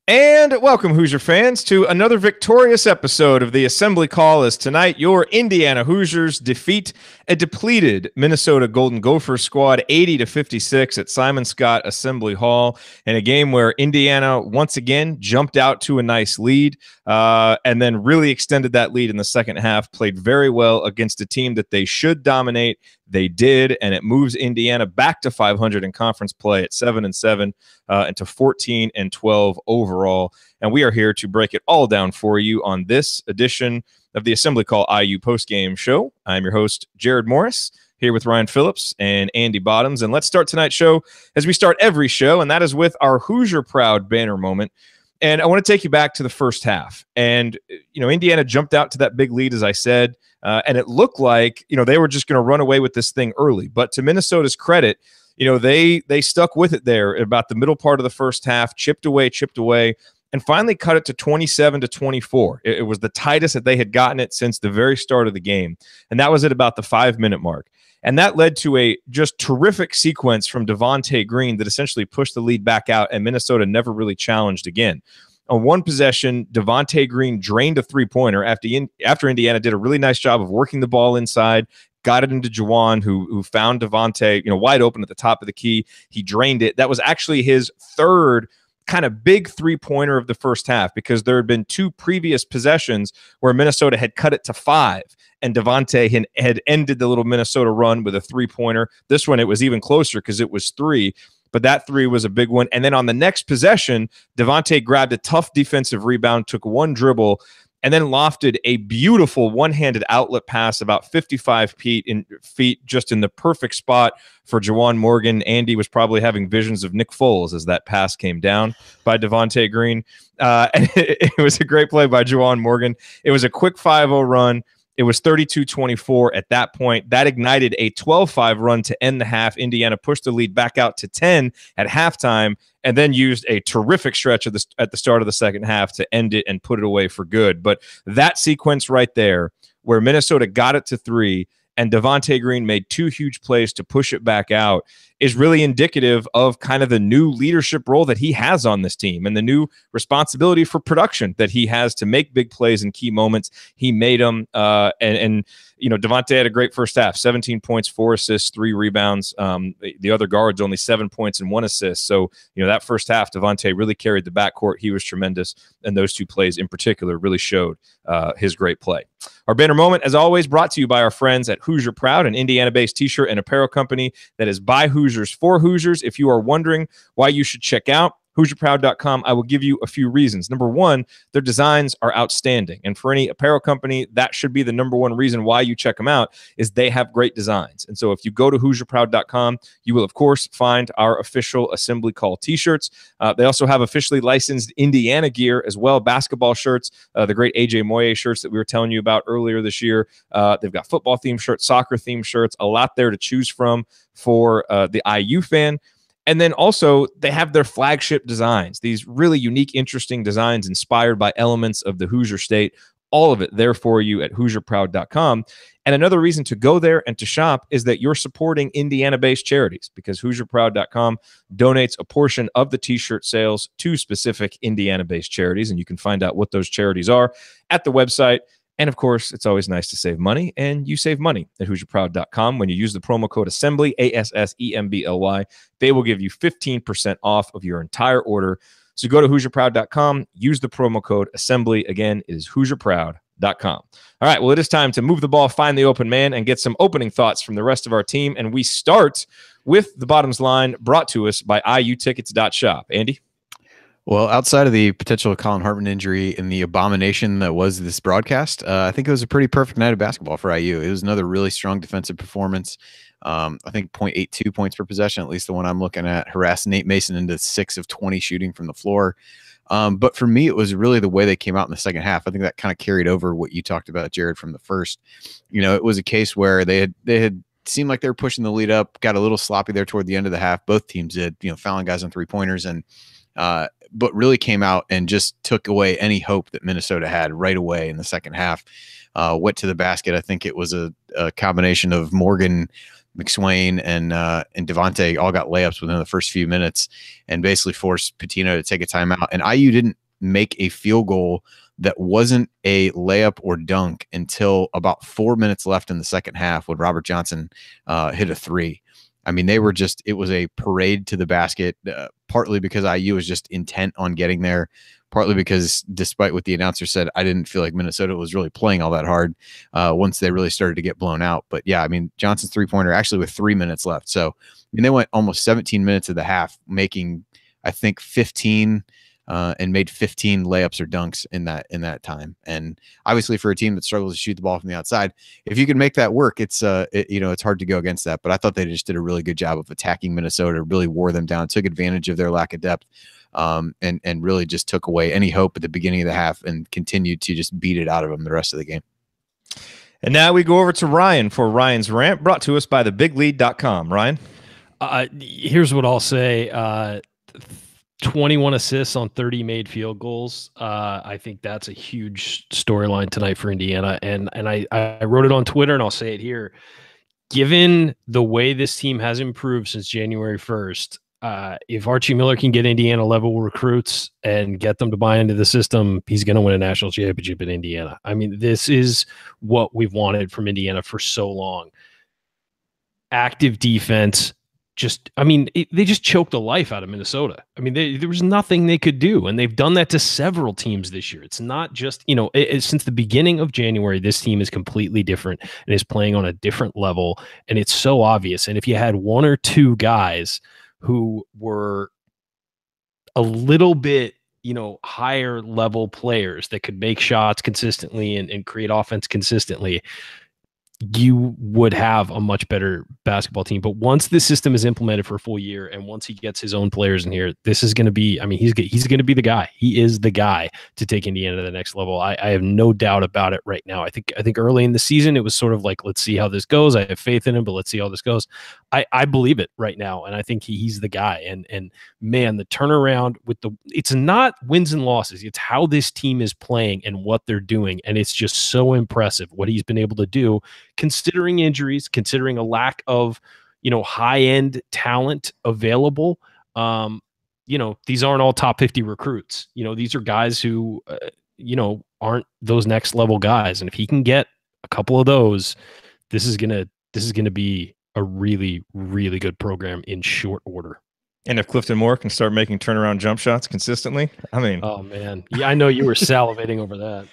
And welcome, Hoosier fans, to another victorious episode of the Assembly Call. As tonight, your Indiana Hoosiers defeat a depleted Minnesota Golden Gophers squad 80-56 at Simon Scott Assembly Hall in a game where Indiana once again jumped out to a nice lead and then really extended that lead in the second half, played very well against a team that they should dominate. They did, and it moves Indiana back to 500 in conference play at 7-7 and to 14-12 overall. And we are here to break it all down for you on this edition of the Assembly Call IU postgame show. I'm your host, Jared Morris, here with Ryan Phillips and Andy Bottoms. And let's start tonight's show as we start every show, and that is with our Hoosier Proud banner moment. And I want to take you back to the first half. And, Indiana jumped out to that big lead, as I said, and it looked like, they were just going to run away with this thing early. But to Minnesota's credit, they stuck with it there about the middle part of the first half, chipped away, and finally cut it to 27-24. It was the tightest that they had gotten it since the very start of the game. And that was at about the 5-minute mark. And that led to a just terrific sequence from Devonte Green that essentially pushed the lead back out, and Minnesota never really challenged again. On one possession, Devonte Green drained a three-pointer after Indiana did a really nice job of working the ball inside, got it into Juwan, who found Devonte, wide open at the top of the key. He drained it. That was actually his third kind of big three-pointer of the first half, because there had been two previous possessions where Minnesota had cut it to 5, and Devonte had ended the little Minnesota run with a three-pointer. This one, it was even closer because it was 3. But that 3 was a big one. And then on the next possession, Devonte grabbed a tough defensive rebound, took one dribble, and then lofted a beautiful one-handed outlet pass about 55 feet just in the perfect spot for Juwan Morgan. Andy was probably having visions of Nick Foles as that pass came down by Devonte Green. And it was a great play by Juwan Morgan. It was a quick 5-0 run. It was 32-24 at that point. That ignited a 12-5 run to end the half. Indiana pushed the lead back out to 10 at halftime, and then used a terrific stretch at the start of the second half to end it and put it away for good. But that sequence right there, where Minnesota got it to 3 and Devonte Green made 2 huge plays to push it back out, is really indicative of kind of the new leadership role that he has on this team and the new responsibility for production that he has to make big plays in key moments. He made them, and Devonte had a great first half, 17 points, 4 assists, 3 rebounds. The other guards only 7 points and 1 assist. So, that first half, Devonte really carried the backcourt. He was tremendous, and those 2 plays in particular really showed his great play. Our banner moment, as always, brought to you by our friends at Hoosier Proud, an Indiana-based t-shirt and apparel company that is by Hoosiers for Hoosiers. If you are wondering why you should check out HoosierProud.com, I will give you a few reasons. Number one, their designs are outstanding. And for any apparel company, that should be the number one reason why you check them out, is they have great designs. And so if you go to HoosierProud.com, you will, of course, find our official Assembly Call t-shirts. They also have officially licensed Indiana gear as well, basketball shirts, the great AJ Moye shirts that we were telling you about earlier this year. They've got football-themed shirts, soccer-themed shirts, a lot there to choose from for the IU fan. And then also they have their flagship designs, these really unique, interesting designs inspired by elements of the Hoosier State. All of it there for you at HoosierProud.com. And another reason to go there and to shop is that you're supporting Indiana-based charities, because HoosierProud.com donates a portion of the t-shirt sales to specific Indiana-based charities. And you can find out what those charities are at the website. And of course, it's always nice to save money, and you save money at HoosierProud.com when you use the promo code ASSEMBLY, ASSEMBLY. They will give you 15% off of your entire order. So go to HoosierProud.com, use the promo code ASSEMBLY. Again, it is HoosierProud.com. All right, well, it is time to move the ball, find the open man, and get some opening thoughts from the rest of our team. And we start with the Bottoms line, brought to us by IUtickets.shop. Andy? Well, outside of the potential Colin Hartman injury and the abomination that was this broadcast, I think it was a pretty perfect night of basketball for IU. It was another really strong defensive performance. I think 0.82 points per possession, at least the one I'm looking at, harassed Nate Mason into 6 of 20 shooting from the floor. But for me, it was really the way they came out in the second half. I think that kind of carried over what you talked about, Jared, from the first. It was a case where they had seemed like they were pushing the lead up, got a little sloppy there toward the end of the half. Both teams did, fouling guys on 3-pointers, and but really came out and just took away any hope that Minnesota had right away in the second half. Went to the basket. I think it was a combination of Morgan McSwain and Devonte all got layups within the first few minutes and basically forced Pitino to take a timeout. And IU didn't make a field goal that wasn't a layup or dunk until about 4 minutes left in the second half when Robert Johnson hit a three. I mean, they were just, it was a parade to the basket, partly because IU was just intent on getting there, partly because despite what the announcer said, I didn't feel like Minnesota was really playing all that hard once they really started to get blown out. But yeah, I mean, Johnson's three-pointer actually with 3 minutes left. So, I mean, they went almost 17 minutes of the half, making, I think, 15 and made 15 layups or dunks in that time. And obviously for a team that struggles to shoot the ball from the outside, if you can make that work, it's it's hard to go against that. But I thought they just did a really good job of attacking Minnesota, really wore them down, took advantage of their lack of depth, and really just took away any hope at the beginning of the half and continued to just beat it out of them the rest of the game. And now we go over to Ryan for Ryan's rant, brought to us by thebiglead.com. Ryan? Here's what I'll say. 21 assists on 30 made field goals. I think that's a huge storyline tonight for Indiana. And I wrote it on Twitter, and I'll say it here. Given the way this team has improved since January 1st, if Archie Miller can get Indiana level recruits and get them to buy into the system, he's going to win a national championship in Indiana. I mean, this is what we've wanted from Indiana for so long. Active defense. They just choked the life out of Minnesota. I mean, there was nothing they could do, and they've done that to several teams this year. It's not just, since the beginning of January, this team is completely different and is playing on a different level, and it's so obvious. And if you had one or two guys who were a little bit, higher level players that could make shots consistently and create offense consistently, you would have a much better basketball team. But once this system is implemented for a full year, and once he gets his own players in here, this is going to be, he's going to be the guy. He is the guy to take Indiana to the next level. I have no doubt about it right now. I think early in the season, it was sort of like, let's see how this goes. I have faith in him, but let's see how this goes. I believe it right now. And I think he's the guy. And man, the turnaround it's not wins and losses. It's how this team is playing and what they're doing. And it's just so impressive what he's been able to do, considering injuries, considering a lack of, high-end talent available. These aren't all top 50 recruits. These are guys who, aren't those next level guys. And if he can get a couple of those, this is going to be a really, really good program in short order. And if Clifton Moore can start making turnaround jump shots consistently, oh man. Yeah, I know you were salivating over that.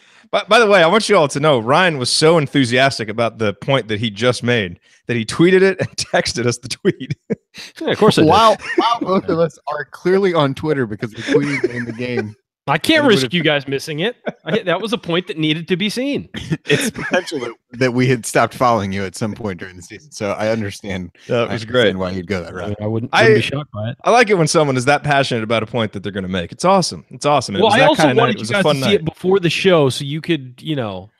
By the way, I want you all to know Ryan was so enthusiastic about the point that he just made that he tweeted it and texted us the tweet. Yeah, of course I did. Wow, both of us are clearly on Twitter because we tweeted in the game. I can't risk you guys missing it. That was a point that needed to be seen. It's potential that we had stopped following you at some point during the season. So I understand. That was great. Why you'd go that route. I wouldn't be shocked by it. I like it when someone is that passionate about a point that they're going to make. It's awesome. It's awesome. Well, I also wanted you guys to see it before the show so you could,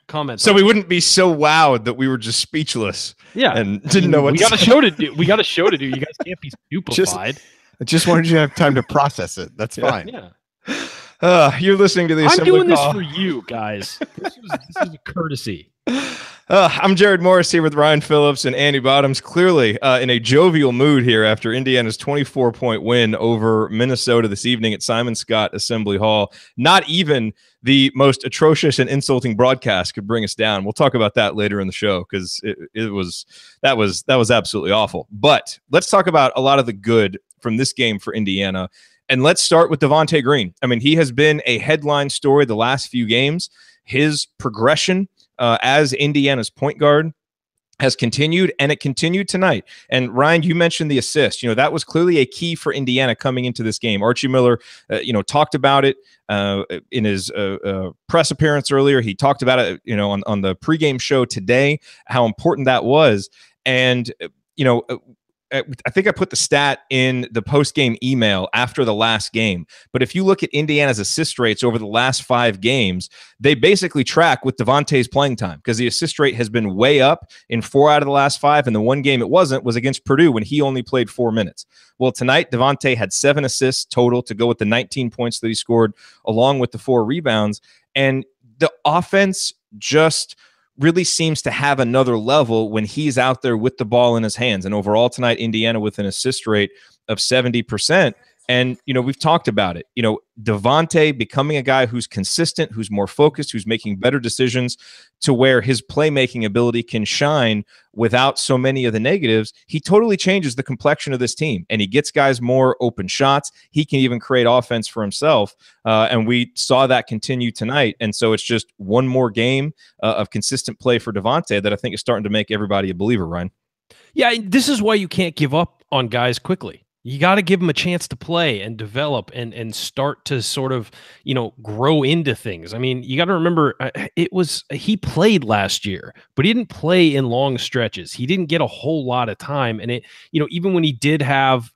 comment. So we wouldn't be so wowed that we were just speechless. Yeah. And didn't know what we got a show to do. We got a show to do. You guys can't be stupefied. I just wanted you to have time to process it. That's fine. Yeah. You're listening to the Assembly I'm doing Call. this for you guys. This is a courtesy. I'm Jared Morris here with Ryan Phillips and Andy Bottoms, clearly in a jovial mood here after Indiana's 24-point win over Minnesota this evening at Simon Scott Assembly Hall. Not even the most atrocious and insulting broadcast could bring us down. We'll talk about that later in the show because that was absolutely awful. But let's talk about a lot of the good from this game for Indiana. And let's start with Devonte Green. I mean, he has been a headline story the last few games. His progression as Indiana's point guard has continued, and it continued tonight. And Ryan, you mentioned the assist. That was clearly a key for Indiana coming into this game. Archie Miller, talked about it in his press appearance earlier. He talked about it, on the pregame show today, how important that was. And, I think I put the stat in the post-game email after the last game. But if you look at Indiana's assist rates over the last 5 games, they basically track with Devonte's playing time because the assist rate has been way up in 4 out of the last 5. And the one game it wasn't was against Purdue when he only played 4 minutes. Well, tonight, Devonte had 7 assists total to go with the 19 points that he scored along with the 4 rebounds. And the offense just really seems to have another level when he's out there with the ball in his hands. And overall tonight, Indiana with an assist rate of 70%. And, we've talked about it. Devonte becoming a guy who's consistent, who's more focused, who's making better decisions to where his playmaking ability can shine without so many of the negatives. He totally changes the complexion of this team, and he gets guys more open shots. He can even create offense for himself. And we saw that continue tonight. And so it's just one more game of consistent play for Devonte that I think is starting to make everybody a believer, Ryan. Yeah, this is why you can't give up on guys quickly. You got to give them a chance to play and develop and start to sort of, grow into things. I mean, you got to remember he played last year, but he didn't play in long stretches. He didn't get a whole lot of time. And even when he did have,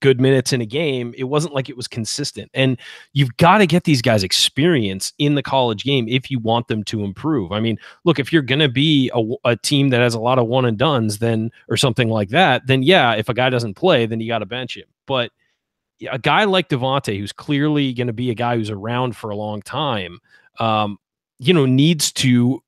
good minutes in a game, it wasn't like it was consistent. And you've got to get these guys experience in the college game if you want them to improve. I mean, look, if you're going to be a team that has a lot of one and dones, then, or something like that, then yeah, if a guy doesn't play, then you got to bench him. But a guy like Devonte, who's clearly going to be a guy who's around for a long time, needs to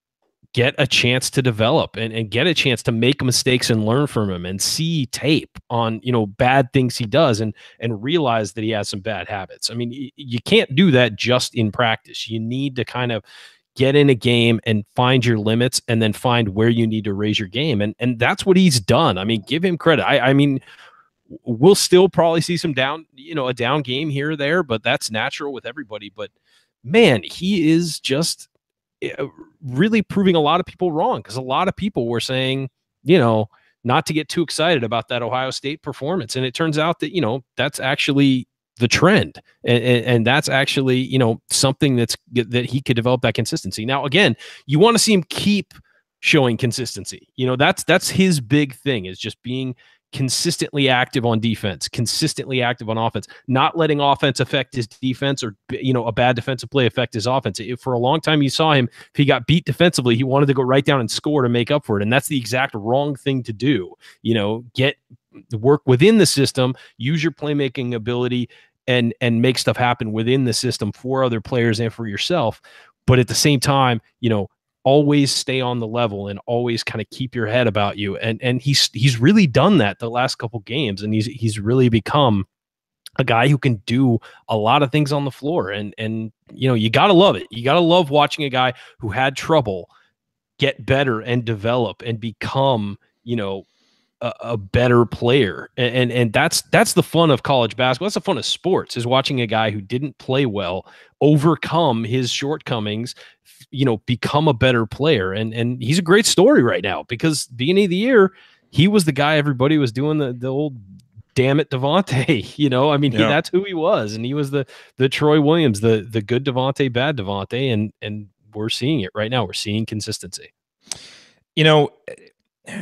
get a chance to develop and get a chance to make mistakes and learn from him and see tape on, bad things he does and realize that he has some bad habits. I mean, you can't do that just in practice. You need to kind of get in a game and find your limits and then find where you need to raise your game. And that's what he's done. I mean, give him credit. I mean, we'll still probably see some down, a down game here or there, but that's natural with everybody. But man, he is just really proving a lot of people wrong, because a lot of people were saying, not to get too excited about that Ohio State performance. And it turns out that, that's actually the trend. And that's actually, something that he could develop that consistency. Now, again, you want to see him keep showing consistency. That's his big thing, is just being consistently active on defense, consistently active on offense, not letting offense affect his defense, or, a bad defensive play affect his offense. For a long time, you saw him, if he got beat defensively, he wanted to go right down and score to make up for it. And that's the exact wrong thing to do. Get work within the system, use your playmaking ability and make stuff happen within the system for other players and for yourself. But at the same time, always stay on the level and always kind of keep your head about you. And he's really done that the last couple games. And he's really become a guy who can do a lot of things on the floor. And you got to love it. You got to love watching a guy who had trouble get better and develop and become, a better player. And that's the fun of college basketball. That's the fun of sports, is watching a guy who didn't play well overcome his shortcomings, become a better player. And he's a great story right now, because beginning of the year, he was the guy everybody was doing the old damn it Devonte. That's who he was. And he was the Troy Williams, the good Devonte, bad Devonte. And we're seeing it right now. We're seeing consistency.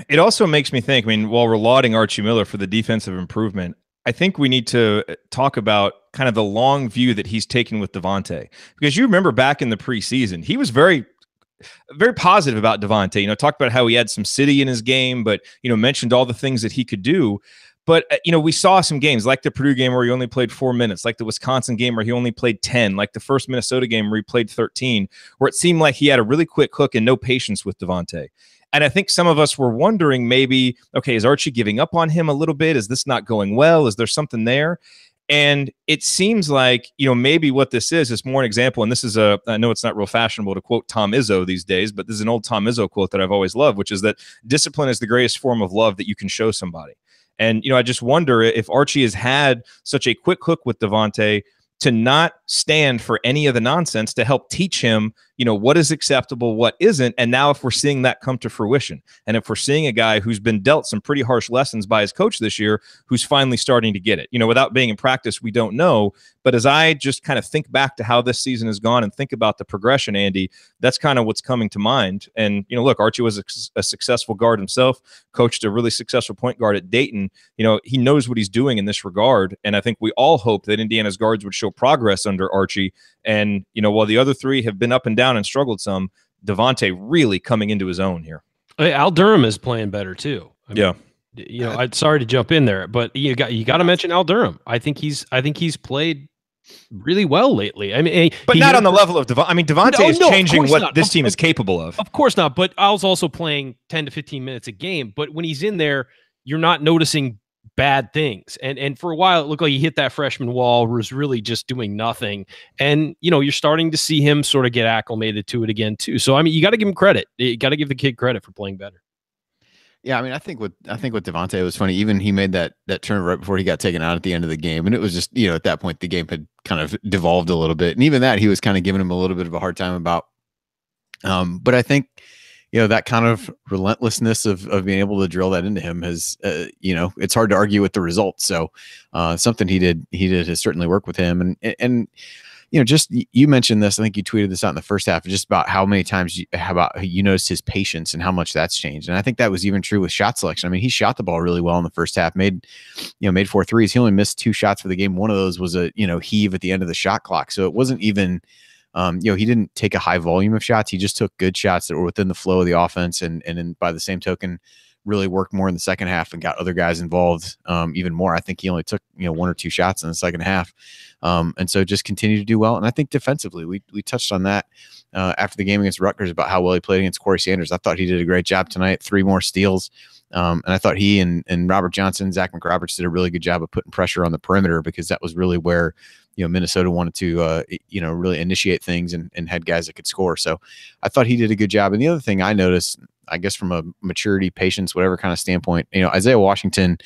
It also makes me think, while we're lauding Archie Miller for the defensive improvement, I think we need to talk about kind of the long view that he's taken with Devonte. Because you remember back in the preseason, he was very, very positive about Devonte, talked about how he had some city in his game, but, mentioned all the things that he could do. But, we saw some games like the Purdue game where he only played 4 minutes, like the Wisconsin game where he only played 10, like the first Minnesota game where he played 13, where it seemed like he had a really quick hook and no patience with Devonte. And I think some of us were wondering, maybe, okay, is Archie giving up on him a little bit? Is this not going well? Is there something there? And it seems like, maybe what this is more an example. And this is I know it's not real fashionable to quote Tom Izzo these days, but this is an old Tom Izzo quote that I've always loved, which is that discipline is the greatest form of love that you can show somebody. And, I just wonder if Archie has had such a quick hook with Devonte to not stand for any of the nonsense, to help teach him, what is acceptable, what isn't. And now if we're seeing that come to fruition, and if we're seeing a guy who's been dealt some pretty harsh lessons by his coach this year, who's finally starting to get it, without being in practice, we don't know. But as I just kind of think back to how this season has gone and think about the progression, Andy, that's kind of what's coming to mind. And, look, Archie was a successful guard himself, coached a really successful point guard at Dayton. He knows what he's doing in this regard. And I think we all hope that Indiana's guards would show progress under Archie. And, while the other three have been up and down and struggled some, Devonte really coming into his own here. Al Durham is playing better too. Yeah. I'm sorry to jump in there, but you got to mention Al Durham. I think he's played really well lately. I mean, but not on the level of Devonte. I mean, Devonte is changing what this team is capable of. Of course not. But I was also playing 10 to 15 minutes a game. But when he's in there, you're not noticing bad things. And for a while, it looked like he hit that freshman wall, was really just doing nothing. And, you're starting to see him sort of get acclimated to it again, too. So, I mean, you got to give him credit. You got to give the kid credit for playing better. Yeah, I mean, I think with Devonte was funny. Even he made that turn right before he got taken out at the end of the game, and it was just at that point the game had kind of devolved a little bit, and even that he was kind of giving him a little bit of a hard time about. But I think that kind of relentlessness of being able to drill that into him has it's hard to argue with the results. So something he did has certainly worked with him, and just you mentioned this. I think you tweeted this out in the first half, just about how many times you noticed his patience and how much that's changed. And I think that was even true with shot selection. I mean, he shot the ball really well in the first half, made 4 threes. He only missed 2 shots for the game. One of those was a heave at the end of the shot clock. So it wasn't even he didn't take a high volume of shots. He just took good shots that were within the flow of the offense, and then by the same token, really worked more in the second half and got other guys involved even more. I think he only took 1 or 2 shots in the second half, and so just continued to do well. And I think defensively, we touched on that after the game against Rutgers about how well he played against Corey Sanders. I thought he did a great job tonight. 3 more steals, and I thought he and Robert Johnson, Zach McRoberts did a really good job of putting pressure on the perimeter, because that was really where Minnesota wanted to really initiate things and had guys that could score. So I thought he did a good job. And the other thing I noticed, I guess from a maturity, patience, whatever kind of standpoint, Isaiah Washington,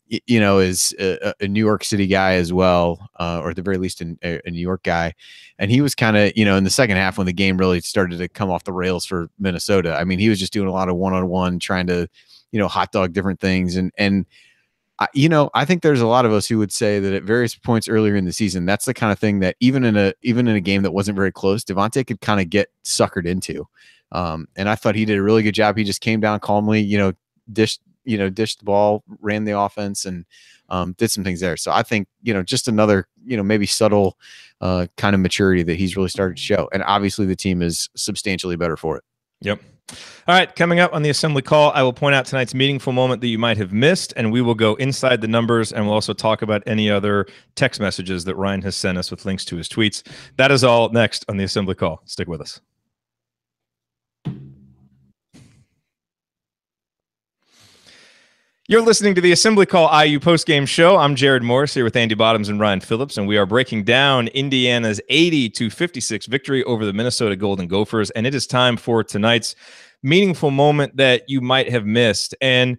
is a New York City guy as well, or at the very least a New York guy. And he was kind of, in the second half when the game really started to come off the rails for Minnesota. I mean, he was just doing a lot of one-on-one, trying to, hot dog different things. And I think there's a lot of us who would say that at various points earlier in the season, that's the kind of thing that even in a game that wasn't very close, Devonte could kind of get suckered into. And I thought he did a really good job. He just came down calmly, dished the ball, ran the offense, and did some things there. So I think, just another, maybe subtle kind of maturity that he's really started to show. And obviously the team is substantially better for it. Yep. All right, coming up on the assembly call, I will point out tonight's meaningful moment that you might have missed, and we will go inside the numbers, and we'll also talk about any other text messages that Ryan has sent us with links to his tweets. That is all next on the assembly call. Stick with us. You're listening to the Assembly Call IU postgame show. I'm Jared Morris here with Andy Bottoms and Ryan Phillips, and we are breaking down Indiana's 80-56 victory over the Minnesota Golden Gophers. And it is time for tonight's meaningful moment that you might have missed. And,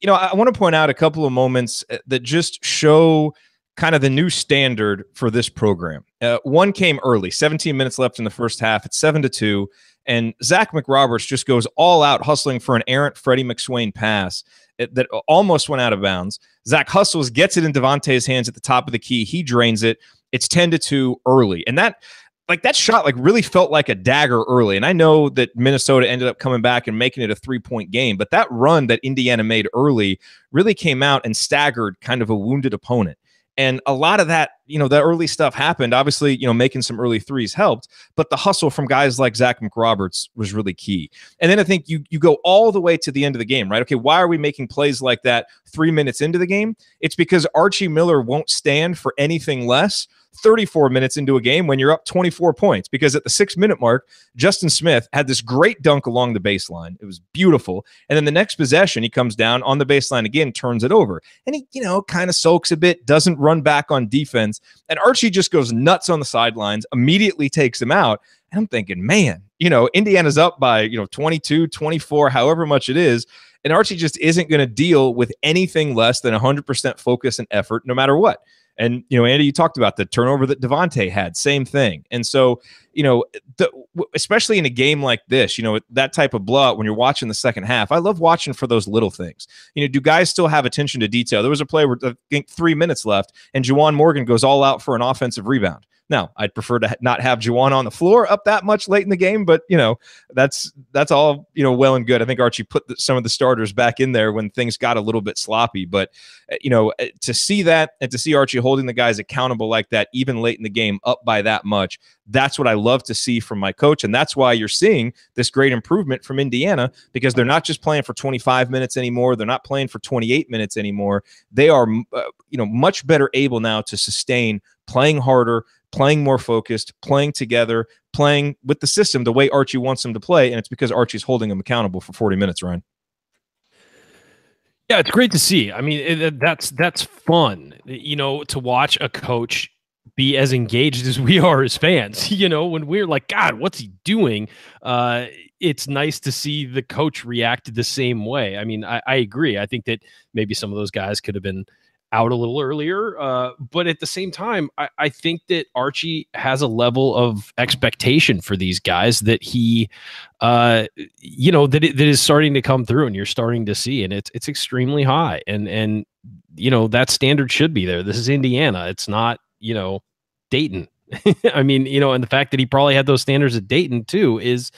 I want to point out a couple of moments that just show kind of the new standard for this program. One came early, 17 minutes left in the first half. It's 7-2. And Zach McRoberts just goes all out hustling for an errant Freddie McSwain pass that almost went out of bounds. Zach hustles, gets it in Devonte's hands at the top of the key. He drains it. It's 10-2 early. And that shot really felt like a dagger early. And I know that Minnesota ended up coming back and making it a 3-point game, but that run that Indiana made early really came out and staggered kind of a wounded opponent. And a lot of that, the early stuff happened. Obviously, making some early threes helped, but the hustle from guys like Zach McRoberts was really key. And then I think you go all the way to the end of the game, right? Okay, why are we making plays like that 3 minutes into the game? It's because Archie Miller won't stand for anything less 34 minutes into a game when you're up 24 points, because at the 6-minute mark, Justin Smith had this great dunk along the baseline. It was beautiful. And then the next possession, he comes down on the baseline again, turns it over. And he, kind of soaks a bit, doesn't run back on defense. And Archie just goes nuts on the sidelines, immediately takes him out. And I'm thinking, man, Indiana's up by, 22, 24, however much it is. And Archie just isn't going to deal with anything less than 100% focus and effort, no matter what. And, Andy, you talked about the turnover that Devonte had, same thing. And so, especially in a game like this, that type of blowout, when you're watching the second half, I love watching for those little things. Do guys still have attention to detail? There was a play where I think 3 minutes left and Juwan Morgan goes all out for an offensive rebound. Now, I'd prefer to not have Juwan on the floor up that much late in the game, but, that's all, well and good. I think Archie put some of the starters back in there when things got a little bit sloppy. But, to see that and to see Archie holding the guys accountable like that, even late in the game, up by that much, that's what I love to see from my coach. And that's why you're seeing this great improvement from Indiana, because they're not just playing for 25 minutes anymore. They're not playing for 28 minutes anymore. They are, much better able now to sustain playing harder, playing more focused, playing together, playing with the system the way Archie wants them to play, and it's because Archie's holding them accountable for 40 minutes, Ryan. Yeah, it's great to see. I mean, that's fun, to watch a coach be as engaged as we are as fans. When we're like, God, what's he doing? It's nice to see the coach react the same way. I mean, I agree. I think that maybe some of those guys could have been out a little earlier. But at the same time, I think that Archie has a level of expectation for these guys that he, that is starting to come through, and you're starting to see, and it's extremely high. And that standard should be there. This is Indiana. It's not, Dayton. I mean, and the fact that he probably had those standards at Dayton too is,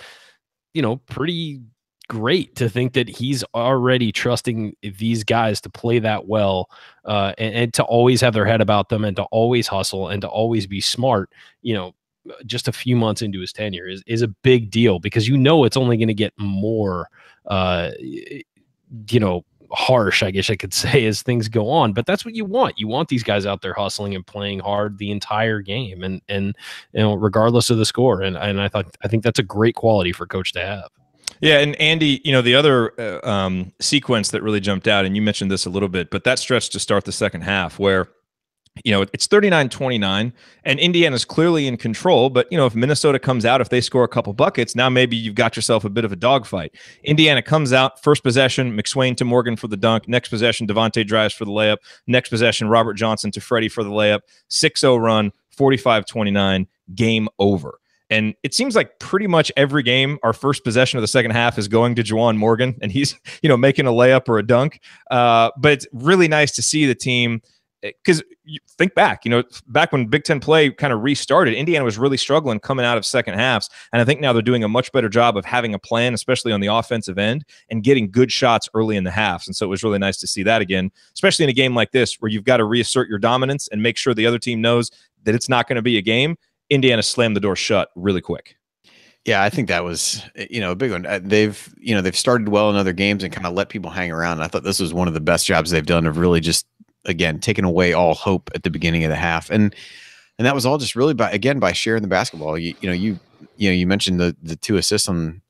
pretty great to think that he's already trusting these guys to play that well, and to always have their head about them, and to always hustle, and to always be smart, just a few months into his tenure is a big deal, because it's only going to get more, harsh, I guess I could say, as things go on. But that's what you want. You want these guys out there hustling and playing hard the entire game, and regardless of the score. And I think that's a great quality for a coach to have. Yeah, and Andy, the other sequence that really jumped out, and you mentioned this a little bit, but that stretch to start the second half where, it's 39-29, and Indiana's clearly in control, but, if Minnesota comes out, if they score a couple buckets, now maybe you've got yourself a bit of a dogfight. Indiana comes out, first possession, McSwain to Morgan for the dunk, next possession, Devonte drives for the layup, next possession, Robert Johnson to Freddie for the layup, 6-0 run, 45-29, game over. And it seems like pretty much every game, our first possession of the second half is going to Juwan Morgan, and he's, making a layup or a dunk. But it's really nice to see the team, because you think back, back when Big Ten play kind of restarted, Indiana was really struggling coming out of second halves. And I think now they're doing a much better job of having a plan, especially on the offensive end, and getting good shots early in the halves. And so it was really nice to see that again, especially in a game like this, where you've got to reassert your dominance and make sure the other team knows that it's not going to be a game. Indiana slammed the door shut really quick. Yeah, I think that was, a big one. They've started well in other games and kind of let people hang around. I thought this was one of the best jobs they've done of really just, again, taking away all hope at the beginning of the half. And that was all just really by sharing the basketball. You mentioned the 2 assists on,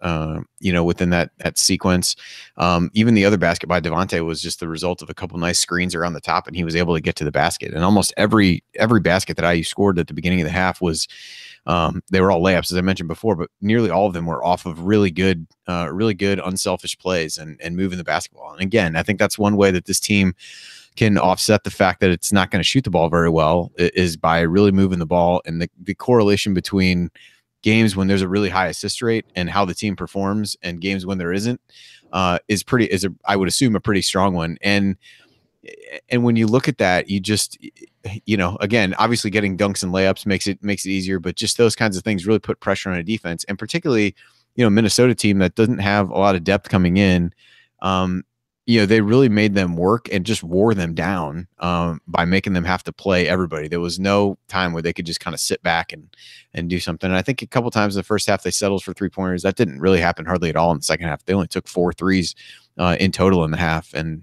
within that sequence. Even the other basket by Devonte was just the result of a couple nice screens around the top, and he was able to get to the basket. And almost every basket that IU scored at the beginning of the half was, they were all layups, as I mentioned before, but nearly all of them were off of really good, unselfish plays and moving the basketball. And again, I think that's one way that this team can offset the fact that it's not going to shoot the ball very well, is by really moving the ball. And the correlation between games when there's a really high assist rate and how the team performs, and games when there isn't, is I would assume a pretty strong one. And when you look at that, you just, again, obviously getting dunks and layups makes it easier, but just those kinds of things really put pressure on a defense, and particularly, Minnesota team that doesn't have a lot of depth coming in. They really made them work and just wore them down by making them have to play everybody. There was no time where they could just kind of sit back and do something. And I think a couple times in the first half they settled for 3-pointers. That didn't really happen hardly at all in the second half. They only took 4 threes in total in the half, and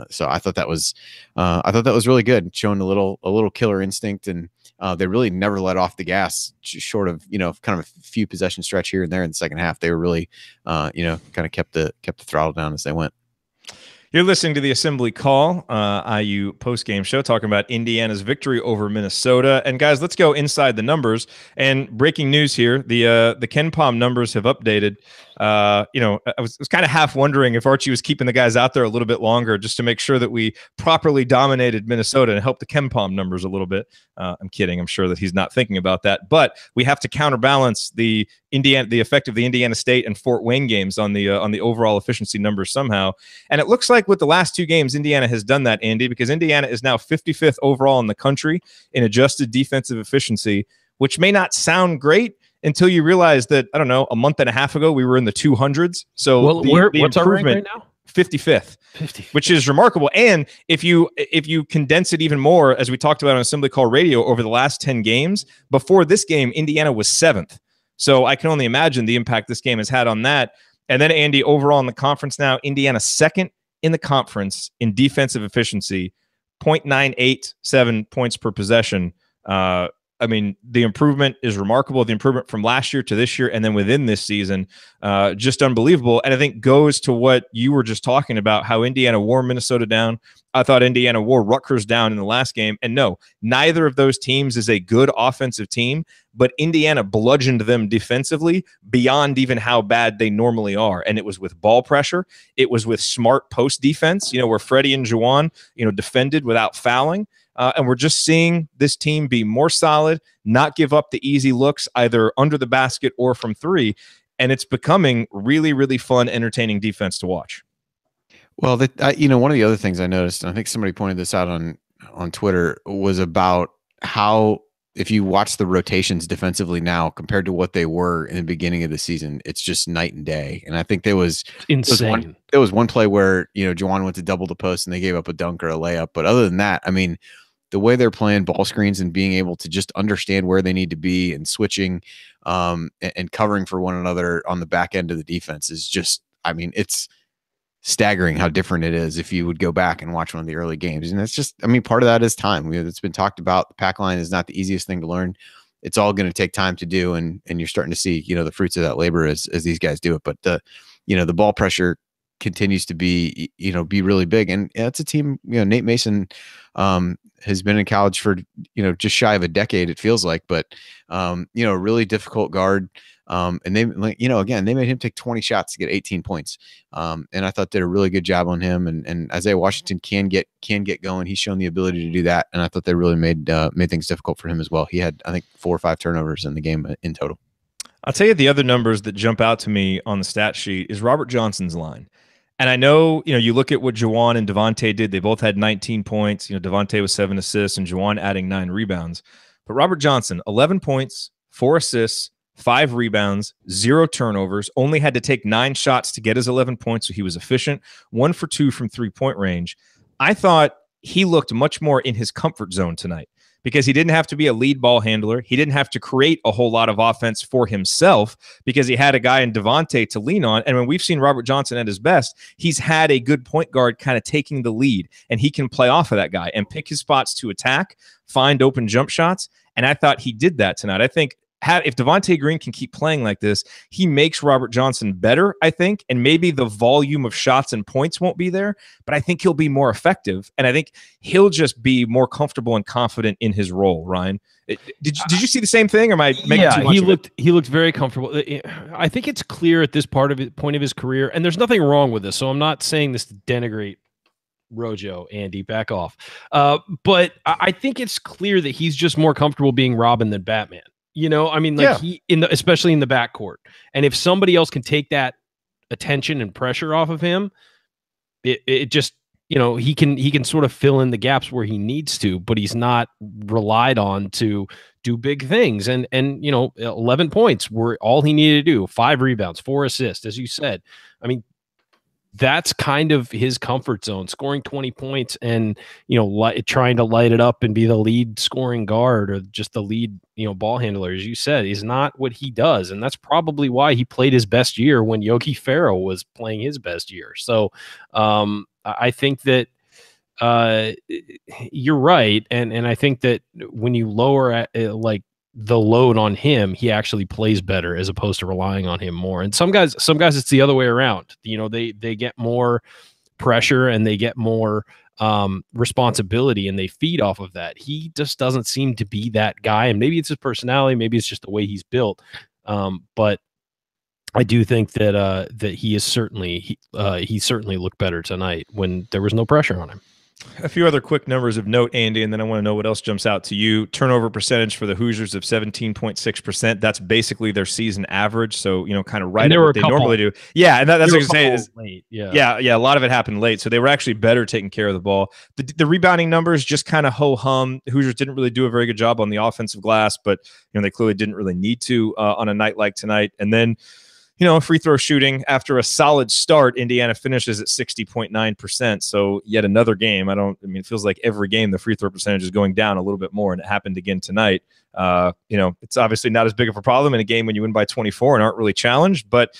so I thought that was really good, showing a little killer instinct, and they really never let off the gas, short of kind of a few possession stretch here and there in the second half. They were really kind of kept the throttle down as they went. You're listening to the Assembly Call, IU postgame show, talking about Indiana's victory over Minnesota. And guys, let's go inside the numbers. And breaking news here: the KenPom numbers have updated. I was kind of half wondering if Archie was keeping the guys out there a little bit longer just to make sure that we properly dominated Minnesota and helped the KenPom numbers a little bit. I'm kidding. I'm sure that he's not thinking about that. But we have to counterbalance the effect of the Indiana State and Fort Wayne games on the overall efficiency numbers somehow. And it looks like with the last 2 games, Indiana has done that, Andy, because Indiana is now 55th overall in the country in adjusted defensive efficiency, which may not sound great until you realize that, I don't know, a month and a half ago, we were in the 200s. So what's our rank right now? 55th, which is remarkable. And if you condense it even more, as we talked about on Assembly Call Radio, over the last 10 games, before this game, Indiana was 7th. So I can only imagine the impact this game has had on that. And then, Andy, overall in the conference now, Indiana 2nd in the conference in defensive efficiency, 0.987 points per possession. I mean, the improvement is remarkable. The improvement from last year to this year, and then within this season, just unbelievable. And I think goes to what you were just talking about, how Indiana wore Minnesota down. I thought Indiana wore Rutgers down in the last game. And no, neither of those teams is a good offensive team, but Indiana bludgeoned them defensively beyond even how bad they normally are. And it was with ball pressure. It was with smart post defense, where Freddie and Juwan, defended without fouling. And we're just seeing this team be more solid, not give up the easy looks either under the basket or from three. And it's becoming really, really fun, entertaining defense to watch. Well, one of the other things I noticed, and I think somebody pointed this out on Twitter, was about how if you watch the rotations defensively now compared to what they were in the beginning of the season, it's just night and day. And I think there was insane. There was one play where, Juwan went to double the post and they gave up a dunk or a layup. But other than that, I mean, the way they're playing ball screens and being able to just understand where they need to be and switching and covering for one another on the back end of the defense is just, I mean, it's staggering how different it is if you would go back and watch one of the early games. And it's just, I mean, part of that is time. It's been talked about. The pack line is not the easiest thing to learn. It's all going to take time to do. And you're starting to see, the fruits of that labor as these guys do it. But the ball pressure continues to be, be really big. And it's a team, Nate Mason has been in college for, just shy of a decade, it feels like, but, a really difficult guard. And they, again, they made him take 20 shots to get 18 points. And I thought did a really good job on him. And Isaiah Washington can get going. He's shown the ability to do that. And I thought they really made things difficult for him as well. He had, I think, 4 or 5 turnovers in the game in total. I'll tell you the other numbers that jump out to me on the stat sheet is Robert Johnson's line. And I know, you look at what Juwan and Devonte did. They both had 19 points. Devonte was 7 assists and Juwan adding 9 rebounds. But Robert Johnson, 11 points, 4 assists, 5 rebounds, 0 turnovers, only had to take 9 shots to get his 11 points, so he was efficient, 1 for 2 from three-point range. I thought he looked much more in his comfort zone tonight because he didn't have to be a lead ball handler. He didn't have to create a whole lot of offense for himself because he had a guy in Devonte to lean on. And when we've seen Robert Johnson at his best, he's had a good point guard kind of taking the lead, and he can play off of that guy and pick his spots to attack, find open jump shots. And I thought he did that tonight. I think if Devonte Green can keep playing like this, he makes Robert Johnson better, I think, and maybe the volume of shots and points won't be there, but I think he'll be more effective, and I think he'll just be more comfortable and confident in his role. Ryan, did you see the same thing, or am I making too much he looked very comfortable. I think it's clear at this point of his career, and there's nothing wrong with this, so I'm not saying this to denigrate Rojo, Andy, back off. But I think it's clear that he's just more comfortable being Robin than Batman. I mean, like especially in the backcourt. And if somebody else can take that attention and pressure off of him, it just, he can sort of fill in the gaps where he needs to, but he's not relied on to do big things. And 11 points were all he needed to do. 5 rebounds, 4 assists, as you said. I mean, that's kind of his comfort zone, scoring 20 points and, trying to light it up and be the lead scoring guard or just the lead, ball handler, as you said, is not what he does. And that's probably why he played his best year when Yogi Ferrell was playing his best year. So I think that you're right. And I think that when you lower the load on him, he actually plays better as opposed to relying on him more. And some guys it's the other way around. They get more pressure and they get more responsibility and they feed off of that. He just doesn't seem to be that guy, and maybe it's his personality, maybe it's just the way he's built. But I do think that he certainly looked better tonight when there was no pressure on him. A few other quick numbers of note, Andy, and then I want to know what else jumps out to you. Turnover percentage for the Hoosiers of 17.6%. That's basically their season average. So, kind of right at what they normally do. Yeah, and that's what I'm saying. Late. Yeah. A lot of it happened late. So they were actually better taking care of the ball. The rebounding numbers just kind of ho-hum. Hoosiers didn't really do a very good job on the offensive glass, but they clearly didn't really need to on a night like tonight. And then free throw shooting after a solid start, Indiana finishes at 60.9%. So yet another game. It feels like every game the free throw percentage is going down a little bit more, and it happened again tonight. It's obviously not as big of a problem in a game when you win by 24 and aren't really challenged, but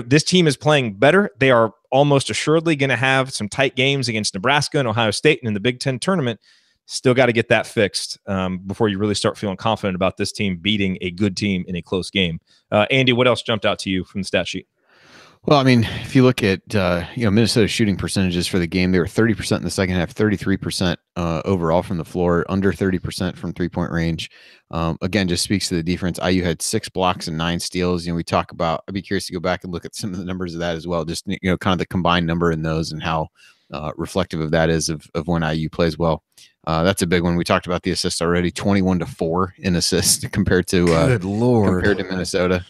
this team is playing better. They are almost assuredly going to have some tight games against Nebraska and Ohio State and in the Big Ten tournament. Still got to get that fixed before you really start feeling confident about this team beating a good team in a close game. Andy, what else jumped out to you from the stat sheet? Well, I mean, if you look at Minnesota's shooting percentages for the game, they were 30% in the second half, 33% overall from the floor, under 30% from 3-point range. Again, just speaks to the defense. IU had 6 blocks and 9 steals. We talk about. I'd be curious to go back and look at some of the numbers of that as well. Just kind of the combined number in those and how reflective of that is of when IU plays well. That's a big one. We talked about the assists already. 21-4 in assists compared to Good Lord, compared to Minnesota.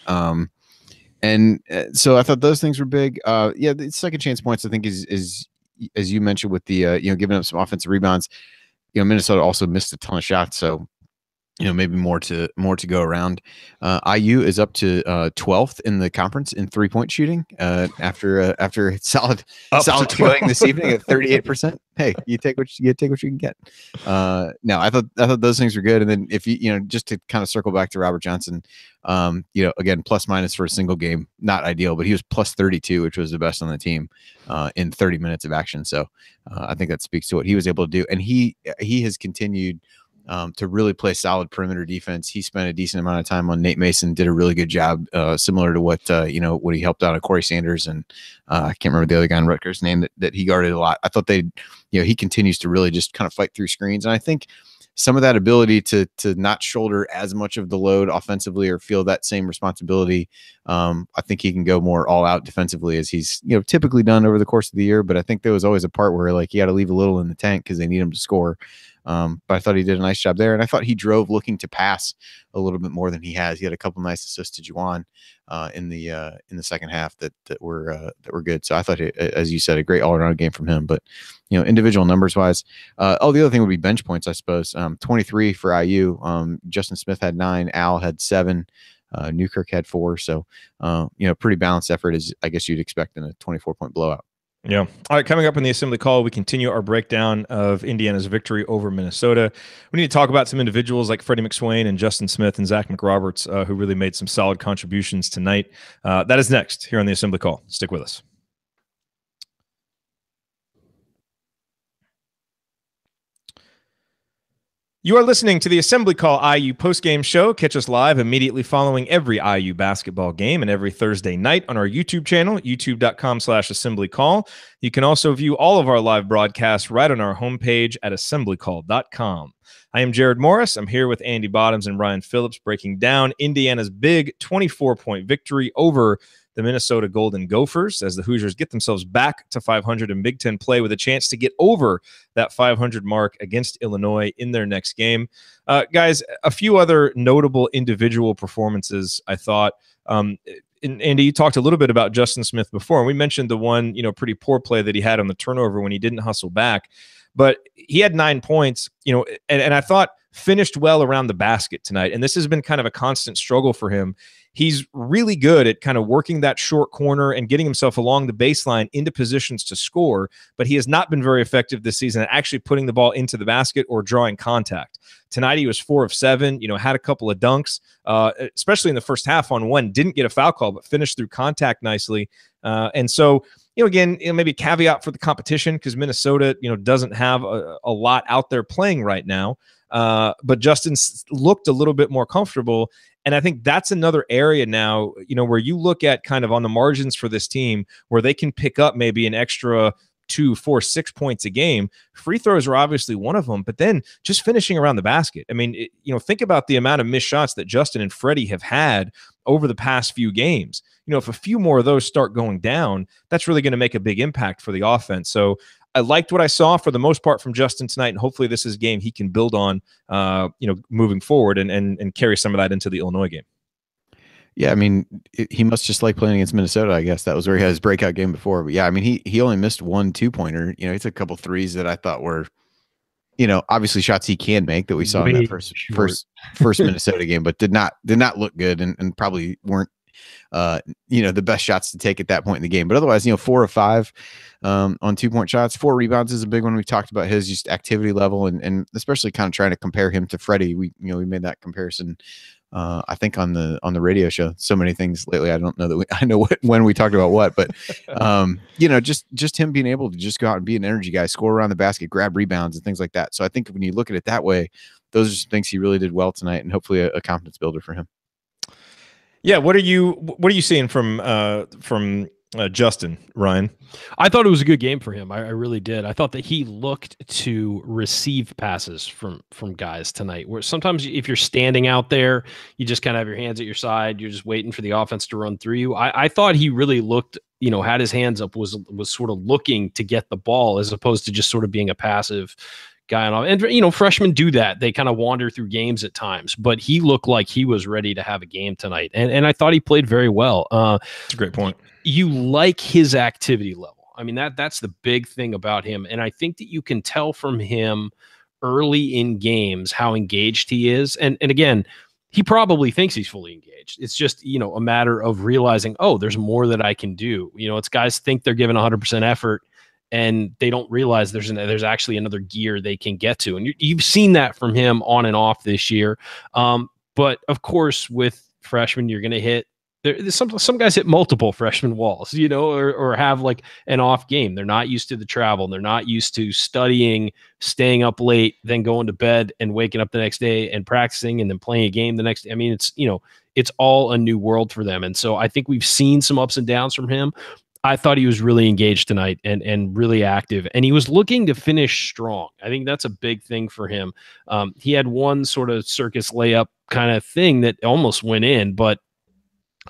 And so I thought those things were big. The second chance points, I think, is as you mentioned with the giving up some offensive rebounds. Minnesota also missed a ton of shots, so maybe more to go around. IU is up to 12th in the conference in 3-point shooting after solid going this evening at 38%. Hey, you take what you can get. No, I thought those things were good. And then if you just to kind of circle back to Robert Johnson, again, plus minus for a single game, not ideal, but he was plus 32, which was the best on the team in 30 minutes of action. So I think that speaks to what he was able to do. And he has continued to really play solid perimeter defense. He spent a decent amount of time on Nate Mason, did a really good job, similar to what he helped out on Corey Sanders, and I can't remember the other guy in Rutgers' name that he guarded a lot. I thought he continues to really just kind of fight through screens, and I think some of that ability to not shoulder as much of the load offensively or feel that same responsibility, I think he can go more all out defensively as he's typically done over the course of the year. But I think there was always a part where you got to leave a little in the tank because they need him to score. But I thought he did a nice job there, and I thought he drove looking to pass a little bit more than he has. He had a couple nice assists to Juwan in the second half that were good. So I thought, as you said, a great all around game from him. But individual numbers wise, the other thing would be bench points, I suppose. 23 for IU. Justin Smith had 9. Al had 7. Newkirk had 4. So pretty balanced effort, as I guess you'd expect in a 24-point blowout. Yeah. All right. Coming up in the assembly call, we continue our breakdown of Indiana's victory over Minnesota. We need to talk about some individuals like Freddie McSwain and Justin Smith and Zach McRoberts, who really made some solid contributions tonight. That is next here on the assembly call. Stick with us. You are listening to the Assembly Call IU postgame show. Catch us live immediately following every IU basketball game and every Thursday night on our YouTube channel, youtube.com/assemblycall. You can also view all of our live broadcasts right on our homepage at assemblycall.com. I am Jared Morris. I'm here with Andy Bottoms and Ryan Phillips breaking down Indiana's big 24-point victory over the Minnesota Golden Gophers as the Hoosiers get themselves back to 500 in Big Ten play with a chance to get over that 500 mark against Illinois in their next game. Guys, a few other notable individual performances, I thought. Andy, you talked a little bit about Justin Smith before, and we mentioned the one, pretty poor play that he had on the turnover when he didn't hustle back. But he had 9 points, and I thought finished well around the basket tonight. And this has been kind of a constant struggle for him. He's really good at kind of working that short corner and getting himself along the baseline into positions to score, but he has not been very effective this season at actually putting the ball into the basket or drawing contact. Tonight, he was 4 of 7, had a couple of dunks, especially in the first half on one, didn't get a foul call, but finished through contact nicely. And so, again, maybe a caveat for the competition because Minnesota, doesn't have a lot out there playing right now. But Justin looked a little bit more comfortable. And I think that's another area now, where you look at kind of on the margins for this team where they can pick up maybe an extra 2, 4, 6 points a game. Free throws are obviously one of them, but then just finishing around the basket. I mean, think about the amount of missed shots that Justin and Freddie have had over the past few games. If a few more of those start going down, that's really going to make a big impact for the offense. So I liked what I saw for the most part from Justin tonight, and hopefully this is a game he can build on, moving forward and carry some of that into the Illinois game. Yeah, I mean, he must just like playing against Minnesota, I guess. That was where he had his breakout game before. But yeah, I mean, he only missed 1 2-pointer. He took a couple threes that I thought were, obviously shots he can make that we saw in that first Minnesota game, but did not look good and probably weren't the best shots to take at that point in the game. But otherwise, 4 of 5 on 2-point shots. 4 rebounds is a big one. We've talked about his just activity level and especially kind of trying to compare him to Freddie. We made that comparison. I think on the radio show, so many things lately. I don't know that I know when we talked about what, but just him being able to just go out and be an energy guy, score around the basket, grab rebounds and things like that. So I think when you look at it that way, those are some things he really did well tonight, and hopefully a confidence builder for him. Yeah, what are you seeing from Justin, Ryan? I thought it was a good game for him. I really did. I thought that he looked to receive passes from guys tonight, where sometimes if you're standing out there, you just kind of have your hands at your side. You're just waiting for the offense to run through you. I thought he really looked, had his hands up, was sort of looking to get the ball as opposed to just sort of being a passive guy. And freshmen do that. They kind of wander through games at times, but he looked like he was ready to have a game tonight. And I thought he played very well. That's a great point. You like his activity level. I mean, that's the big thing about him. And I think that you can tell from him early in games how engaged he is. And again, he probably thinks he's fully engaged. It's just, a matter of realizing, oh, there's more that I can do. It's guys think they're giving 100% effort and they don't realize there's actually another gear they can get to. And you've seen that from him on and off this year. But of course, with freshmen, you're going to hit, some guys hit multiple freshman walls, or have like an off game. They're not used to the travel. They're not used to studying, staying up late, then going to bed and waking up the next day and practicing and then playing a game the next day. I mean, it's all a new world for them. And so I think we've seen some ups and downs from him. I thought he was really engaged tonight and really active, and he was looking to finish strong. I think that's a big thing for him. He had one sort of circus layup kind of thing that almost went in, but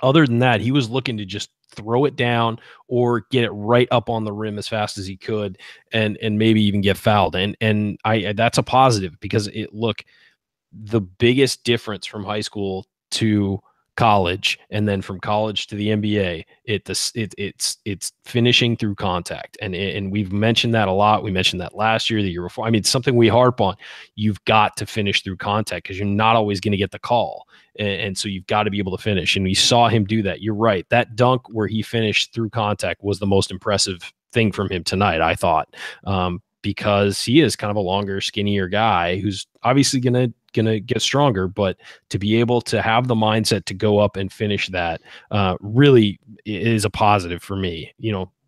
other than that, he was looking to just throw it down or get it right up on the rim as fast as he could and maybe even get fouled. And that's a positive because the biggest difference from high school to college and then from college to the NBA, it's finishing through contact. And we've mentioned that a lot. We mentioned that last year, the year before. I mean, it's something we harp on. You've got to finish through contact because you're not always going to get the call. And so you've got to be able to finish. And we saw him do that. You're right. That dunk where he finished through contact was the most impressive thing from him tonight, I thought, because he is kind of a longer, skinnier guy who's obviously going to get stronger, but to be able to have the mindset to go up and finish that really is a positive for me.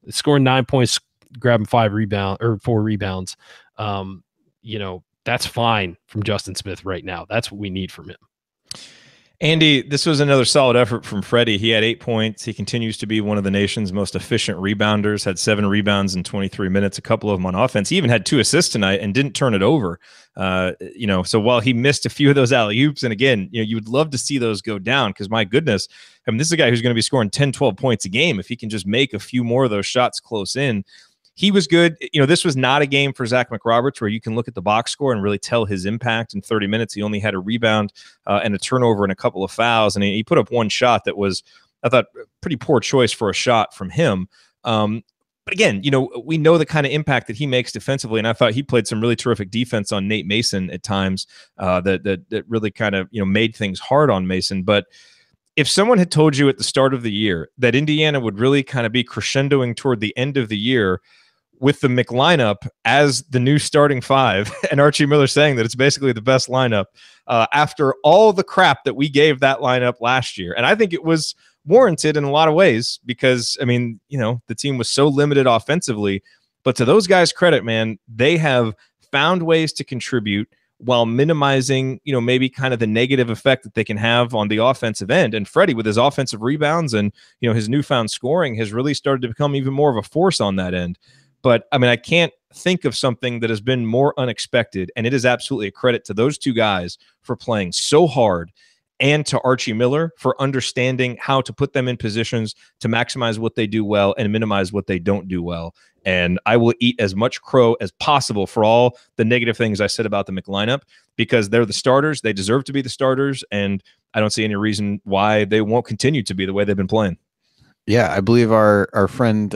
Scoring 9 points, grabbing 4 rebounds. That's fine from Justin Smith right now. That's what we need from him. Andy, this was another solid effort from Freddie. He had 8 points. He continues to be one of the nation's most efficient rebounders, had 7 rebounds in 23 minutes, a couple of them on offense. He even had 2 assists tonight and didn't turn it over. So while he missed a few of those alley-oops, and again, you would love to see those go down because my goodness, I mean, this is a guy who's going to be scoring 10, 12 points a game. If he can just make a few more of those shots close in, he was good. This was not a game for Zach McRoberts where you can look at the box score and really tell his impact in 30 minutes. He only had a rebound and a turnover and a couple of fouls. And he put up one shot that was, I thought, pretty poor choice for a shot from him. But again, we know the kind of impact that he makes defensively. And I thought he played some really terrific defense on Nate Mason at times that really kind of, made things hard on Mason. But if someone had told you at the start of the year that Indiana would really kind of be crescendoing toward the end of the year with the McLineup as the new starting 5 and Archie Miller saying that it's basically the best lineup after all the crap that we gave that lineup last year. And I think it was warranted in a lot of ways because, I mean, the team was so limited offensively, but to those guys' credit, man, they have found ways to contribute while minimizing, maybe kind of the negative effect that they can have on the offensive end. And Freddie, with his offensive rebounds and, his newfound scoring, has really started to become even more of a force on that end. But, I mean, I can't think of something that has been more unexpected, and it is absolutely a credit to those two guys for playing so hard and to Archie Miller for understanding how to put them in positions to maximize what they do well and minimize what they don't do well. And I will eat as much crow as possible for all the negative things I said about the McLineup because they're the starters. They deserve to be the starters, and I don't see any reason why they won't continue to be the way they've been playing. Yeah, I believe our friend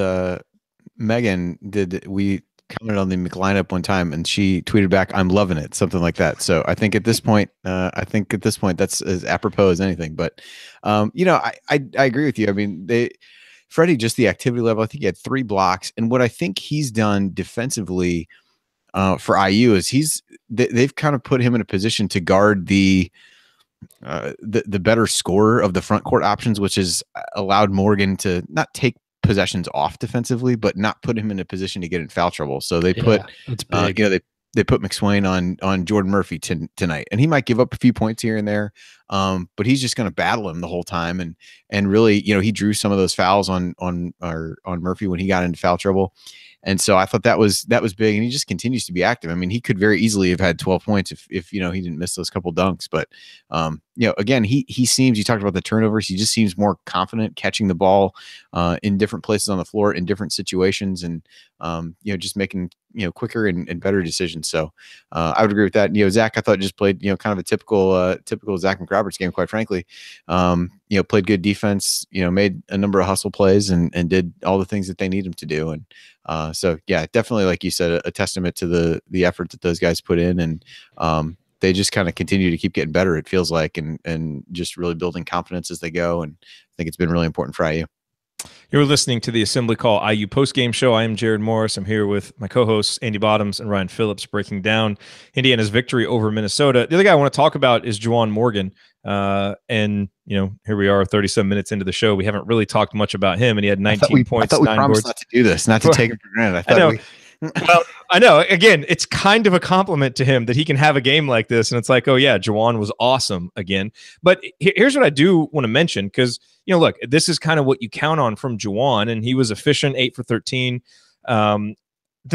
Megan we commented on the McLineup one time, and she tweeted back, "I'm loving it," something like that. So I think at this point, that's as apropos as anything. But I agree with you. I mean, Freddie, just the activity level. I think he had 3 blocks, and what I think he's done defensively for IU is they've kind of put him in a position to guard the better scorer of the front court options, which has allowed Morgan to not take possessions off defensively, but not put him in a position to get in foul trouble. So they put, they put McSwain on Jordan Murphy tonight, and he might give up a few points here and there, but he's just going to battle him the whole time. And really, he drew some of those fouls on Murphy when he got into foul trouble. And so I thought that was big, and he just continues to be active. I mean, he could very easily have had 12 points if he didn't miss those couple dunks. But again, he seems, you talked about the turnovers, he just seems more confident catching the ball in different places on the floor in different situations, and just making quicker and better decisions. So I would agree with that. Zach, I thought just played kind of a typical Zach McRoberts game, quite frankly. Played good defense, made a number of hustle plays and did all the things that they need him to do. And so yeah, definitely, like you said, a testament to the effort that those guys put in, and they just kind of continue to keep getting better, it feels like, and just really building confidence as they go. And I think it's been really important for IU. You're listening to the Assembly Call IU postgame show. I am Jared Morris. I'm here with my co-hosts Andy Bottoms and Ryan Phillips, breaking down Indiana's victory over Minnesota. The other guy I want to talk about is Juwan Morgan. And here we are 37 minutes into the show. We haven't really talked much about him, and he had 19 points. I thought we promised not to do this, not to take it for granted. Well, I know. Again, it's kind of a compliment to him that he can have a game like this, and it's like, oh yeah, Juwan was awesome again. But here's what I do want to mention, because look, this is kind of what you count on from Juwan, and he was efficient, 8 for 13. The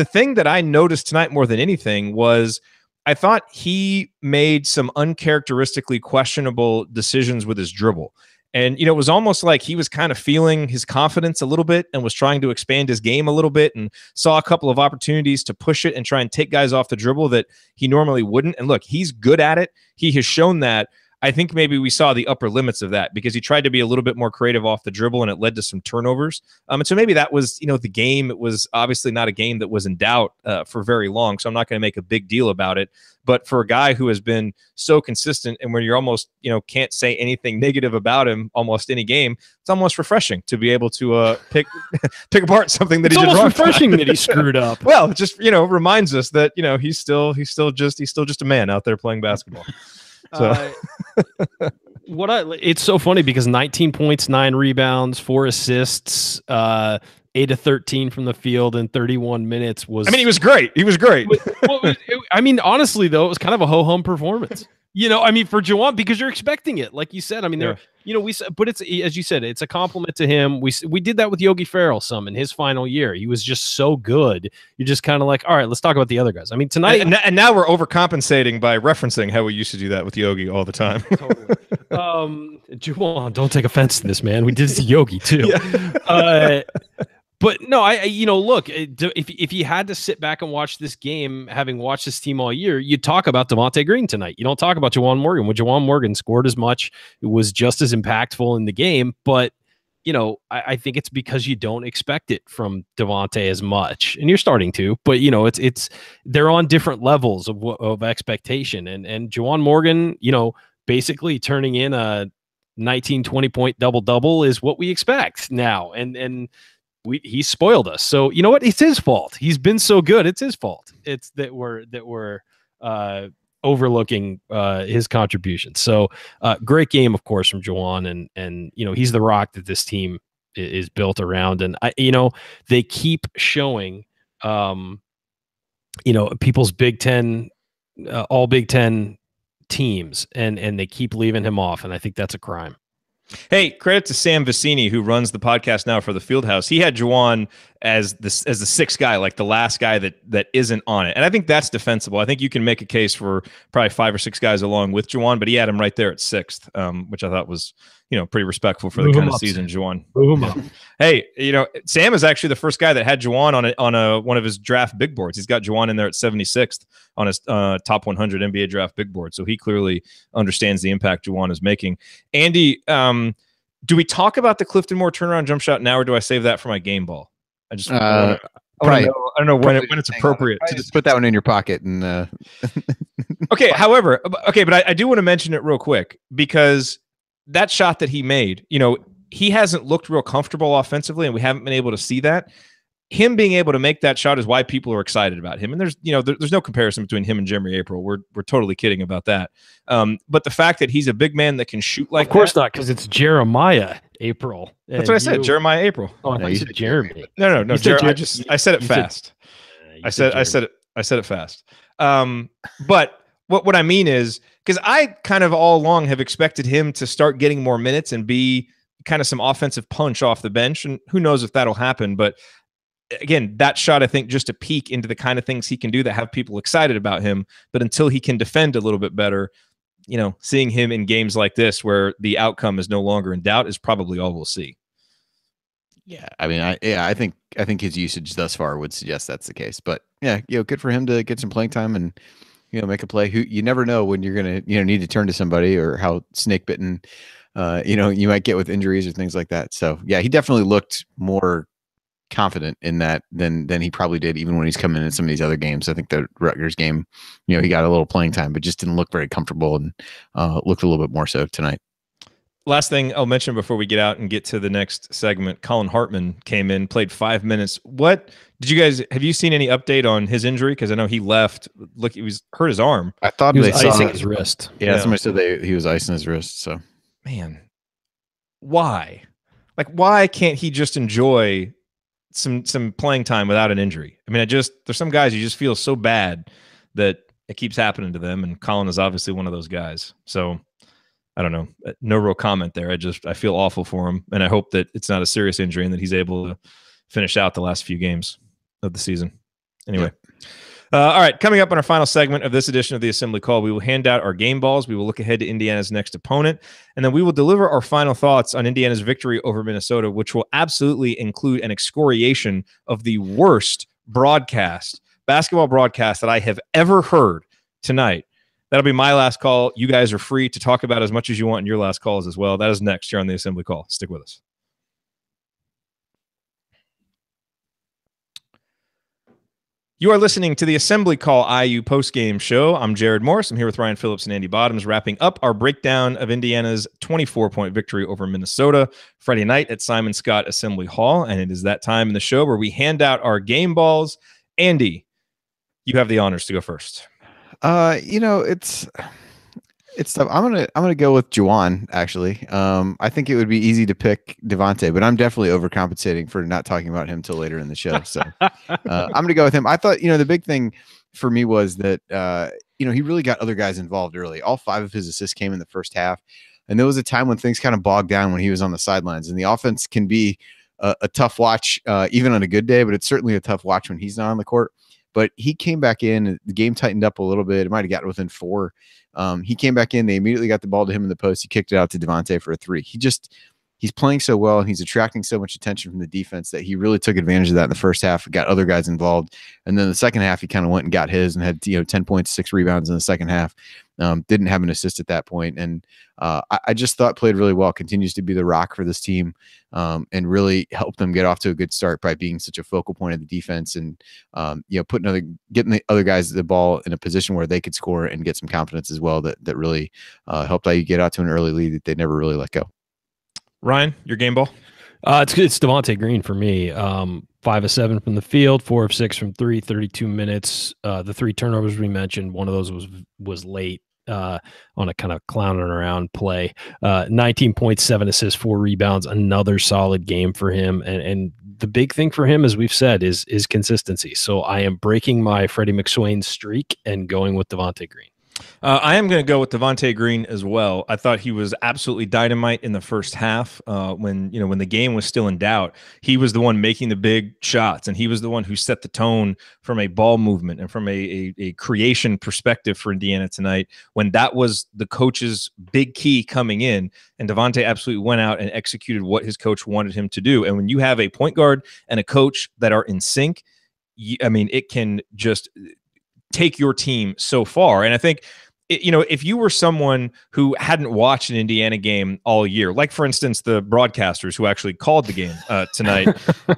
thing that I noticed tonight more than anything was I thought he made some uncharacteristically questionable decisions with his dribble. And, it was almost like he was kind of feeling his confidence a little bit and was trying to expand his game a little bit, and saw a couple of opportunities to push it and try and take guys off the dribble that he normally wouldn't. And look, he's good at it. He has shown that. I think maybe we saw the upper limits of that because he tried to be a little bit more creative off the dribble, and it led to some turnovers. And so maybe that was, the game. It was obviously not a game that was in doubt for very long. So I'm not going to make a big deal about it. But for a guy who has been so consistent, and where you're almost, can't say anything negative about him almost any game, it's almost refreshing to be able to pick apart something that he did wrong. It's almost refreshing that he screwed up. Well, it just reminds us that he's still just a man out there playing basketball. So. It's so funny because 19 points, 9 rebounds, 4 assists, 8 of 13 from the field in 31 minutes was. I mean, he was great. Honestly though, it was kind of a ho-hum performance. For Juwan, because you're expecting it, like you said. I mean, but it's, as you said, it's a compliment to him. We did that with Yogi Ferrell some in his final year. He was just so good. You're just kind of like, all right, let's talk about the other guys. I mean, tonight, and now we're overcompensating by referencing how we used to do that with Yogi all the time. Totally. Juwan, don't take offense to this, man. We did it to Yogi too. Yeah. But no, look, if you had to sit back and watch this game, having watched this team all year, you talk about Devonte Green tonight. You don't talk about Juwan Morgan. When Juwan Morgan scored as much, it was just as impactful in the game. But, I think it's because you don't expect it from Devonte as much, and you're starting to. But, they're on different levels of expectation. And Juwan Morgan, basically turning in a 19, 20-point double-double is what we expect now. And he spoiled us. So you know what? It's his fault. He's been so good. It's his fault. It's that we're overlooking his contribution. So great game, of course, from Juwan, and he's the rock that this team is built around. And they keep showing people's Big Ten, all Big Ten teams, and they keep leaving him off, and I think that's a crime. Hey, credit to Sam Vicini, who runs the podcast now for the Fieldhouse. He had Juwan as the sixth guy, like the last guy that isn't on it. And I think that's defensible. I think you can make a case for probably 5 or 6 guys along with Juwan, but he had him right there at 6th, which I thought was, pretty respectful for the kind of season Juwan. Hey, Sam is actually the first guy that had Juwan on one of his draft big boards. He's got Juwan in there at 76th on his top 100 NBA draft big board. So he clearly understands the impact Juwan is making. Andy, do we talk about the Clifton Moore turnaround jump shot now, or do I save that for my game ball? I don't know when it's appropriate to just put that one in your pocket and. Okay. However, but I do want to mention it real quick because that shot that he made, he hasn't looked real comfortable offensively, and we haven't been able to see that. Him being able to make that shot is why people are excited about him. And there's no comparison between him and Jeremy April. We're totally kidding about that. But the fact that he's a big man that can shoot like that. Of course not, because it's Jeremiah April. That's what I said, Jeremiah April. Oh, I thought you said Jeremy. No. I said it fast. I said it fast. But what I mean is, because I kind of all along have expected him to start getting more minutes and be kind of some offensive punch off the bench. And who knows if that'll happen. But again, that shot, I think, just a peek into the kind of things he can do that have people excited about him. But until he can defend a little bit better, seeing him in games like this where the outcome is no longer in doubt is probably all we'll see. Yeah, I mean, I think his usage thus far would suggest that's the case. But yeah, good for him to get some playing time and make a play. You never know when you're gonna need to turn to somebody, or how snake bitten you might get with injuries or things like that. So yeah, he definitely looked more confident in that than he probably did even when he's coming in some of these other games. I think the Rutgers game, he got a little playing time, but just didn't look very comfortable, and looked a little bit more so tonight. Last thing I'll mention before we get out and get to the next segment, Colin Hartman came in, played 5 minutes. What did you guys, have you seen any update on his injury? Because I know he left. Look, he was hurt his arm. I thought he was icing his wrist. Yeah, somebody said he was icing his wrist. So, man, why? Like, why can't he just enjoy some playing time without an injury? I mean, there's some guys you just feel so bad that it keeps happening to them, and Colin is obviously one of those guys. So I don't know. No real comment there. I feel awful for him, and I hope that it's not a serious injury and that he's able to finish out the last few games of the season. Anyway. All right. Coming up on our final segment of this edition of the Assembly Call, we will hand out our game balls. We will look ahead to Indiana's next opponent, and then we will deliver our final thoughts on Indiana's victory over Minnesota, which will absolutely include an excoriation of the worst basketball broadcast that I have ever heard tonight. That'll be my last call. You guys are free to talk about as much as you want in your last calls as well. That is next here on the Assembly Call. Stick with us. You are listening to the Assembly Call IU postgame show. I'm Jared Morris. I'm here with Ryan Phillips and Andy Bottoms, wrapping up our breakdown of Indiana's 24-point victory over Minnesota Friday night at Simon Scott Assembly Hall. And it is that time in the show where we hand out our game balls. Andy, you have the honors to go first. It's tough. I'm gonna go with Juwan, actually. I think it would be easy to pick Devonte, but I'm definitely overcompensating for not talking about him till later in the show. So I'm gonna go with him. I thought, the big thing for me was that he really got other guys involved early. All 5 of his assists came in the first half, and there was a time when things kind of bogged down when he was on the sidelines. And the offense can be a tough watch, even on a good day, but it's certainly a tough watch when he's not on the court. But he came back in, the game tightened up a little bit. It might have gotten within 4. He came back in. They immediately got the ball to him in the post. He kicked it out to Devonte for a 3. He's playing so well, and he's attracting so much attention from the defense that he really took advantage of that in the first half, got other guys involved. And then the second half, he kind of went and got his and had 10 points, 6 rebounds in the second half. Didn't have an assist at that point. And I just thought played really well, continues to be the rock for this team, and really helped them get off to a good start by being such a focal point of the defense and, getting the other guys the ball in a position where they could score and get some confidence as well. That really helped IU get out to an early lead that they never really let go. Ryan, your game ball? It's Devonte Green for me. 5 of 7 from the field, 4 of 6 from 3, 32 minutes. The 3 turnovers we mentioned, one of those was late on a kind of clowning around play. 19.7 assists, 4 rebounds, another solid game for him. And the big thing for him, as we've said, is consistency. So I am breaking my Freddie McSwain streak and going with Devonte Green. I am going to go with Devonte Green as well. I thought he was absolutely dynamite in the first half. When the game was still in doubt, he was the one making the big shots, and he was the one who set the tone from a ball movement and from a creation perspective for Indiana tonight. When that was the coach's big key coming in, and Devonte absolutely went out and executed what his coach wanted him to do. And when you have a point guard and a coach that are in sync, it can just take your team so far. And I think if you were someone who hadn't watched an Indiana game all year, like for instance, the broadcasters who actually called the game tonight,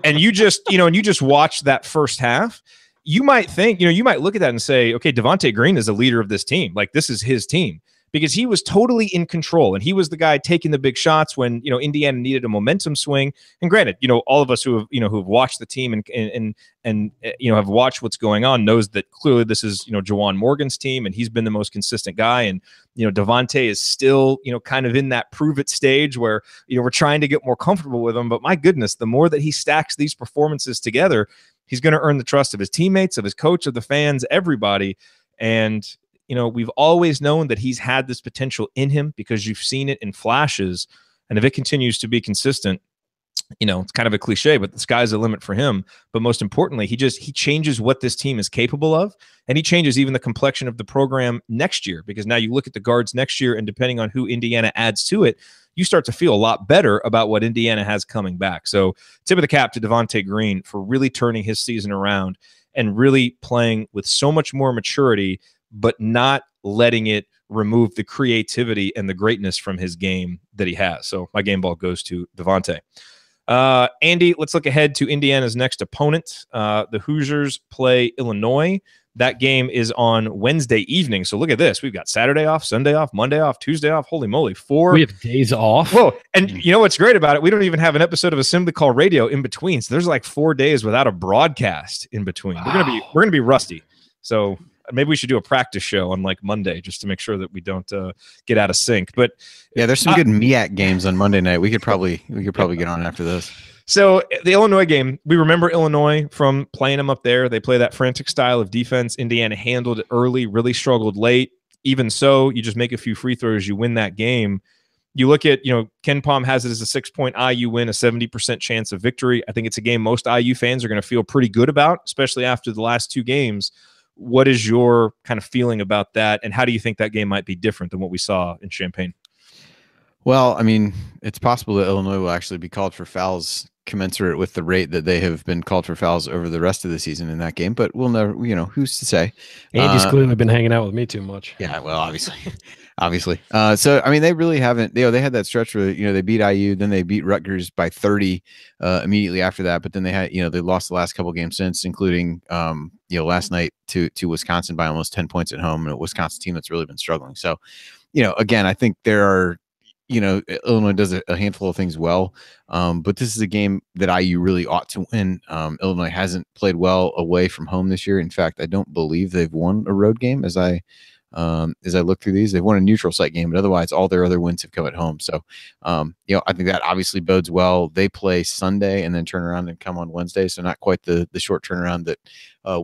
and you just watched that first half, you might think, you might look at that and say, okay, Devonte Green is the leader of this team. Like, this is his team, because he was totally in control, and he was the guy taking the big shots when, Indiana needed a momentum swing. And granted, all of us who have watched the team and have watched what's going on knows that clearly this is, Juwan Morgan's team, and he's been the most consistent guy. And, Devonte is still, kind of in that prove it stage where, we're trying to get more comfortable with him. But my goodness, the more that he stacks these performances together, he's going to earn the trust of his teammates, of his coach, of the fans, everybody. And, we've always known that he's had this potential in him, because you've seen it in flashes. And if it continues to be consistent, it's kind of a cliche, but the sky's the limit for him. But most importantly, he changes what this team is capable of. And he changes even the complexion of the program next year, because now you look at the guards next year, and depending on who Indiana adds to it, you start to feel a lot better about what Indiana has coming back. So tip of the cap to Devonte Green for really turning his season around and really playing with so much more maturity, but not letting it remove the creativity and the greatness from his game that he has. So my game ball goes to Devonte. Andy, let's look ahead to Indiana's next opponent. The Hoosiers play Illinois. That game is on Wednesday evening. So look at this. We've got Saturday off, Sunday off, Monday off, Tuesday off. Holy moly. We have days off. Whoa. And you know what's great about it? We don't even have an episode of Assembly Call Radio in between. So there's like 4 days without a broadcast in between. Wow. We're gonna be rusty. So maybe we should do a practice show on like Monday, just to make sure that we don't get out of sync. But yeah, there's some good MEAC games on Monday night. We could probably get on after this. So the Illinois game, we remember Illinois from playing them up there. They play that frantic style of defense. Indiana handled it early, really struggled late. Even so, you just make a few free throws, you win that game. You look at, Ken Pom has it as a 6-point IU win, a 70% chance of victory. I think it's a game most IU fans are going to feel pretty good about, especially after the last two games. What is your kind of feeling about that, and how do you think that game might be different than what we saw in Champaign? Well, I mean, it's possible that Illinois will actually be called for fouls commensurate with the rate that they have been called for fouls over the rest of the season in that game, but we'll never, who's to say? Andy's clearly been hanging out with me too much. Yeah, well, obviously. So, I mean, they really haven't, they had that stretch where, they beat IU, then they beat Rutgers by 30 immediately after that. But then they had, they lost the last couple games since, including, last night to Wisconsin by almost 10 points at home, and a Wisconsin team that's really been struggling. So, again, I think there are, Illinois does a handful of things well, but this is a game that IU really ought to win. Illinois hasn't played well away from home this year. In fact, I don't believe they've won a road game as I look through these. They've won a neutral site game, but otherwise all their other wins have come at home. So, I think that obviously bodes well. They play Sunday and then turn around and come on Wednesday. So not quite the short turnaround that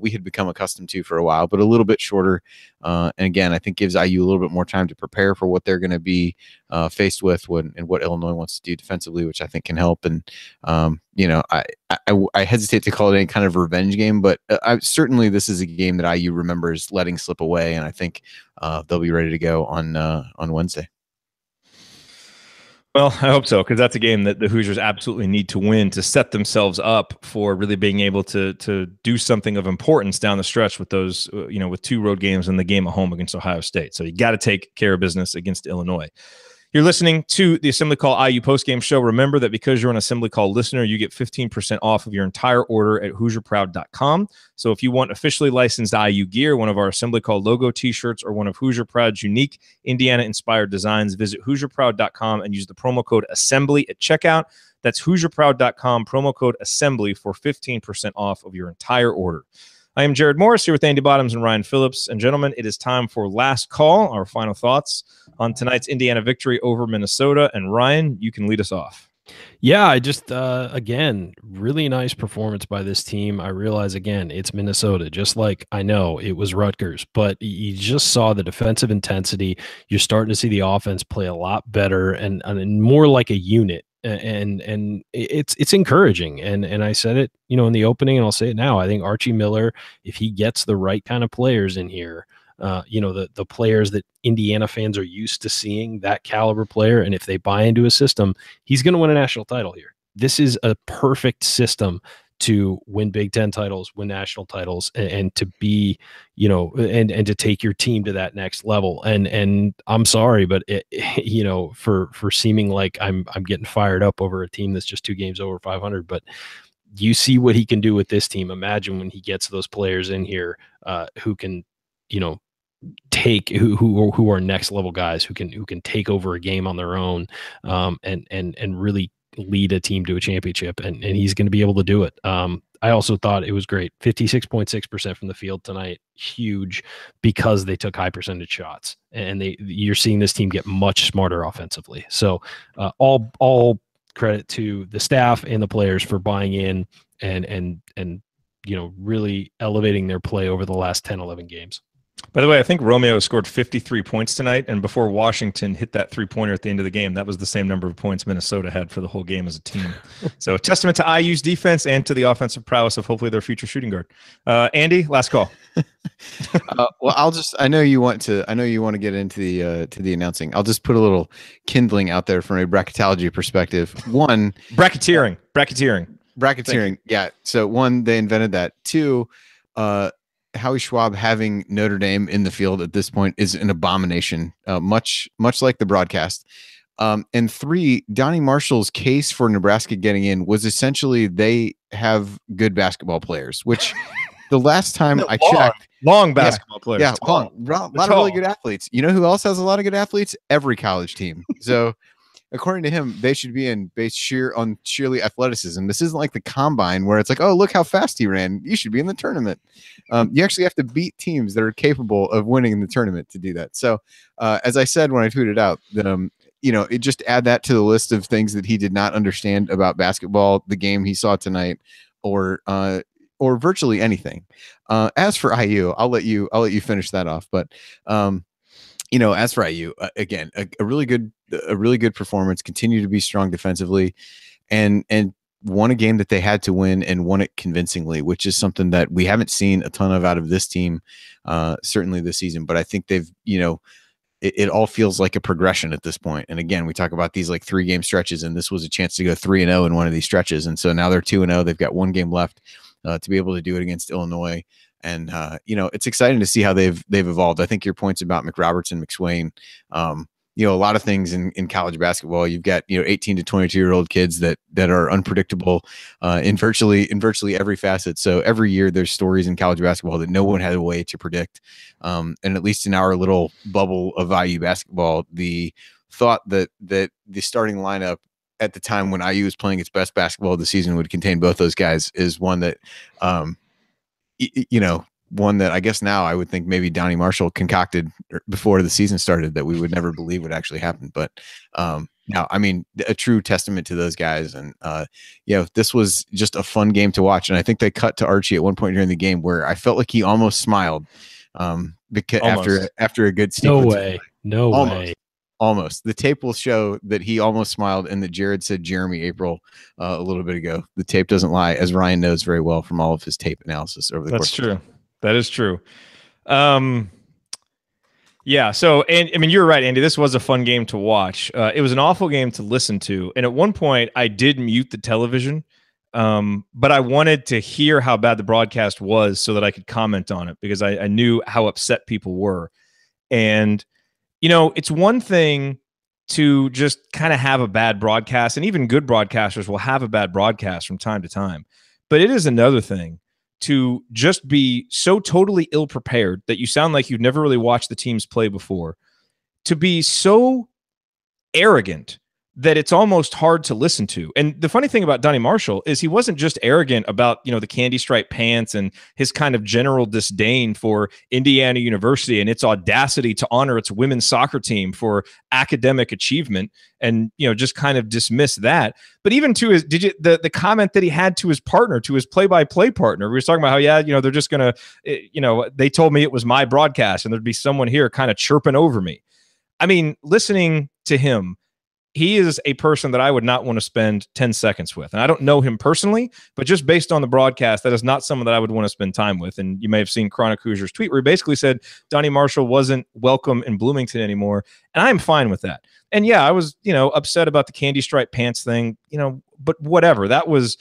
we had become accustomed to for a while, but a little bit shorter. And again, I think gives IU a little bit more time to prepare for what they're going to be faced with and what Illinois wants to do defensively, which I think can help. And, I hesitate to call it any kind of revenge game, but certainly this is a game that IU remembers letting slip away. And I think they'll be ready to go on Wednesday. Well, I hope so, because that's a game that the Hoosiers absolutely need to win to set themselves up for really being able to do something of importance down the stretch with those, with two road games and the game at home against Ohio State. So you got to take care of business against Illinois. You're listening to the Assembly Call IU postgame show. Remember that because you're an Assembly Call listener, you get 15% off of your entire order at HoosierProud.com. So if you want officially licensed IU gear, one of our Assembly Call logo t-shirts, or one of Hoosier Proud's unique Indiana-inspired designs, visit HoosierProud.com and use the promo code ASSEMBLY at checkout. That's HoosierProud.com, promo code ASSEMBLY for 15% off of your entire order. I am Jared Morris here with Andy Bottoms and Ryan Phillips. And gentlemen, it is time for Last Call, our final thoughts on tonight's Indiana victory over Minnesota. And Ryan, you can lead us off. Yeah, I just, again, really nice performance by this team. I realize, again, it's Minnesota, just like I know it was Rutgers, but you just saw the defensive intensity. You're starting to see the offense play a lot better and more like a unit. And it's encouraging. And I said it, in the opening, and I'll say it now. I think Archie Miller, if he gets the right kind of players in here, the players that Indiana fans are used to seeing, that caliber player, and if they buy into a system, he's going to win a national title here. This is a perfect system to win Big Ten titles, win national titles, and to be, and to take your team to that next level. And I'm sorry, but for seeming like I'm getting fired up over a team that's just 2 games over 500, but you see what he can do with this team. Imagine when he gets those players in here who can, take who are next level guys who can take over a game on their own, and really lead a team to a championship, and he's going to be able to do it. I also thought it was great. 56.6% from the field tonight, huge, because they took high percentage shots, and you're seeing this team get much smarter offensively. So all credit to the staff and the players for buying in and really elevating their play over the last 10-11 games. By the way, I think Romeo scored 53 points tonight, and before Washington hit that 3-pointer at the end of the game, that was the same number of points Minnesota had for the whole game as a team. So a testament to IU's defense and to the offensive prowess of hopefully their future shooting guard. Andy, last call. Well, I know you want to get into the announcing. I'll just put a little kindling out there from a bracketology perspective. One, bracketeering. Yeah. So one, they invented that. Two, Howie Schwab having Notre Dame in the field at this point is an abomination, much like the broadcast. And three, Donnie Marshall's case for Nebraska getting in was essentially they have good basketball players, which the last time I checked, long basketball players. Yeah, a lot of really good athletes. You know who else has a lot of good athletes? Every college team. So according to him, they should be in based sheerly athleticism. This isn't like the combine where it's like, oh, look how fast he ran. You should be in the tournament. You actually have to beat teams that are capable of winning in the tournament to do that. So as I said when I tweeted out, it just add that to the list of things that he did not understand about basketball, the game he saw tonight, or virtually anything. As for IU, I'll let you finish that off. But as for IU, again, a really good performance, continue to be strong defensively, and won a game that they had to win and won it convincingly, which is something that we haven't seen a ton of out of this team, certainly this season. But I think they've, it all feels like a progression at this point. And again, we talk about these like 3-game stretches, and this was a chance to go 3-0 in one of these stretches. And so now they're 2-0. They've got 1 game left to be able to do it against Illinois. And, it's exciting to see how they've evolved. I think your points about McRobertson, McSwain, a lot of things in college basketball, you've got, 18 to 22-year-old kids that are unpredictable in virtually every facet. So every year there's stories in college basketball that no one had a way to predict. And at least in our little bubble of IU basketball, the thought that the starting lineup at the time when IU was playing its best basketball of the season would contain both those guys is one that, one that I guess now I would think maybe Donnie Marshall concocted before the season started that we would never believe would actually happen. But now, I mean, a true testament to those guys. And, this was just a fun game to watch. And I think they cut to Archie at one point during the game where I felt like he almost smiled because after a good sequence. No way. Almost. The tape will show that he almost smiled and that Jared said Jeremy April a little bit ago. The tape doesn't lie, as Ryan knows very well from all of his tape analysis over the course. That's true. That is true. Yeah. So, and I mean, you're right, Andy. This was a fun game to watch. It was an awful game to listen to. And at one point, I did mute the television, but I wanted to hear how bad the broadcast was so that I could comment on it because I knew how upset people were. And, it's one thing to just kind of have a bad broadcast, and even good broadcasters will have a bad broadcast from time to time. But it is another thing to just be so totally ill-prepared that you sound like you've never really watched the teams play before, to be so arrogant that it's almost hard to listen to. And the funny thing about Donnie Marshall is he wasn't just arrogant about, the candy stripe pants and his kind of general disdain for Indiana University and its audacity to honor its women's soccer team for academic achievement and, just kind of dismiss that. But even to the comment that he had to his partner, to his play-by-play partner, we were talking about how, they're just going to, they told me it was my broadcast and there'd be someone here kind of chirping over me. I mean, listening to him, he is a person that I would not want to spend 10 seconds with. And I don't know him personally, but just based on the broadcast, that is not someone that I would want to spend time with. And you may have seen Chronic Hoosiers tweet where he basically said Donnie Marshall wasn't welcome in Bloomington anymore. And I'm fine with that. And yeah, I was, upset about the candy stripe pants thing, but whatever. That was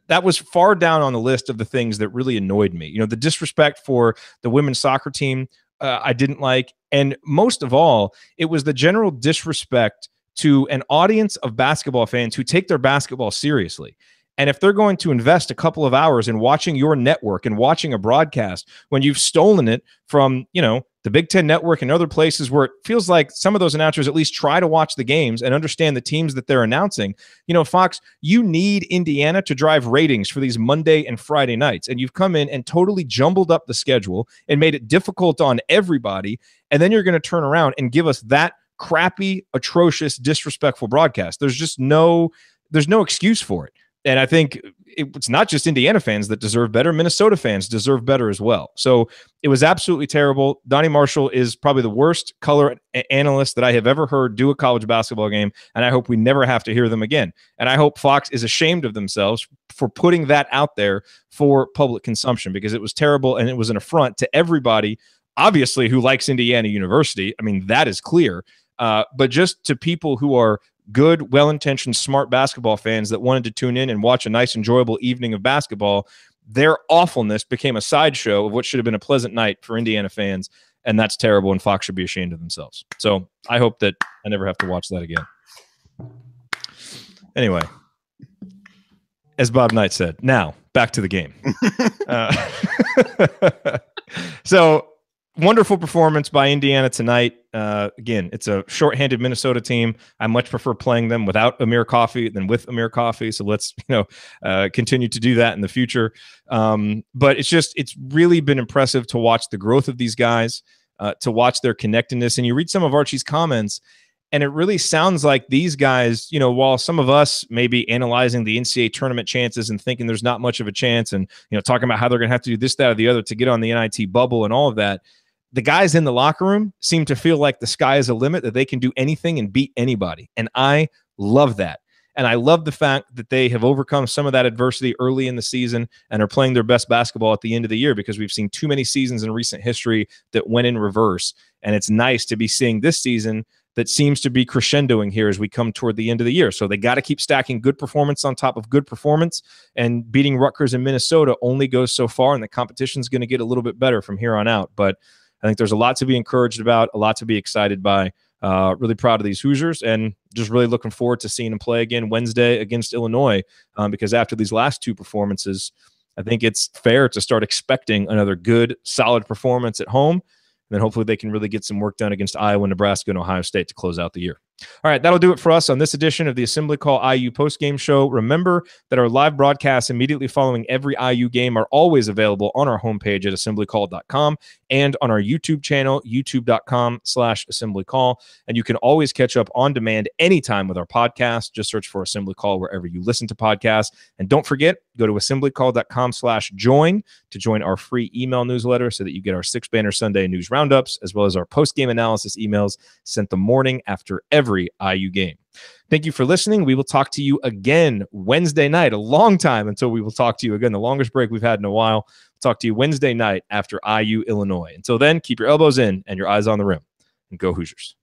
that was far down on the list of the things that really annoyed me. The disrespect for the women's soccer team, I didn't like. And most of all, it was the general disrespect to an audience of basketball fans who take their basketball seriously. And if they're going to invest a couple of hours in watching your network and watching a broadcast when you've stolen it from, the Big Ten Network and other places where it feels like some of those announcers at least try to watch the games and understand the teams that they're announcing. Fox, you need Indiana to drive ratings for these Monday and Friday nights. And you've come in and totally jumbled up the schedule and made it difficult on everybody. And then you're going to turn around and give us that crappy, atrocious, disrespectful broadcast. There's no excuse for it. And I think it's not just Indiana fans that deserve better. Minnesota fans deserve better as well. So it was absolutely terrible. Donnie Marshall is probably the worst color analyst that I have ever heard do a college basketball game, and I hope we never have to hear them again. And I hope Fox is ashamed of themselves for putting that out there for public consumption, because it was terrible and it was an affront to everybody, obviously, who likes Indiana University. I mean, that is clear. But just to people who are good, well-intentioned, smart basketball fans that wanted to tune in and watch a nice, enjoyable evening of basketball, their awfulness became a sideshow of what should have been a pleasant night for Indiana fans, and that's terrible, and Fox should be ashamed of themselves. So I hope that I never have to watch that again. Anyway, as Bob Knight said, now back to the game. So wonderful performance by Indiana tonight. Again, it's a shorthanded Minnesota team. I much prefer playing them without Amir Coffey than with Amir Coffey. So let's continue to do that in the future. But it's really been impressive to watch the growth of these guys, to watch their connectedness. And you read some of Archie's comments, and it really sounds like these guys, while some of us may be analyzing the NCAA tournament chances and thinking there's not much of a chance, and talking about how they're going to have to do this, that, or the other to get on the NIT bubble and all of that, the guys in the locker room seem to feel like the sky is a limit, that they can do anything and beat anybody. And I love that. And I love the fact that they have overcome some of that adversity early in the season and are playing their best basketball at the end of the year, because we've seen too many seasons in recent history that went in reverse. And it's nice to be seeing this season that seems to be crescendoing here as we come toward the end of the year. So they got to keep stacking good performance on top of good performance, and beating Rutgers and Minnesota only goes so far, and the competition is going to get a little bit better from here on out. But I think there's a lot to be encouraged about, a lot to be excited by. Really proud of these Hoosiers, and just really looking forward to seeing them play again Wednesday against Illinois, because after these last two performances, I think it's fair to start expecting another good, solid performance at home. And then hopefully they can really get some work done against Iowa, Nebraska, and Ohio State to close out the year. All right, that'll do it for us on this edition of the Assembly Call IU postgame show. Remember that our live broadcasts immediately following every IU game are always available on our homepage at assemblycall.com and on our YouTube channel, youtube.com/assemblycall. And you can always catch up on demand anytime with our podcast. Just search for Assembly Call wherever you listen to podcasts. And don't forget, go to assemblycall.com/join to join our free email newsletter so that you get our 6-banner Sunday news roundups, as well as our post-game analysis emails sent the morning after every IU game. Thank you for listening. We will talk to you again Wednesday night. A long time until we will talk to you again. The longest break we've had in a while. We'll talk to you Wednesday night after IU Illinois. Until then, keep your elbows in and your eyes on the rim. And go Hoosiers.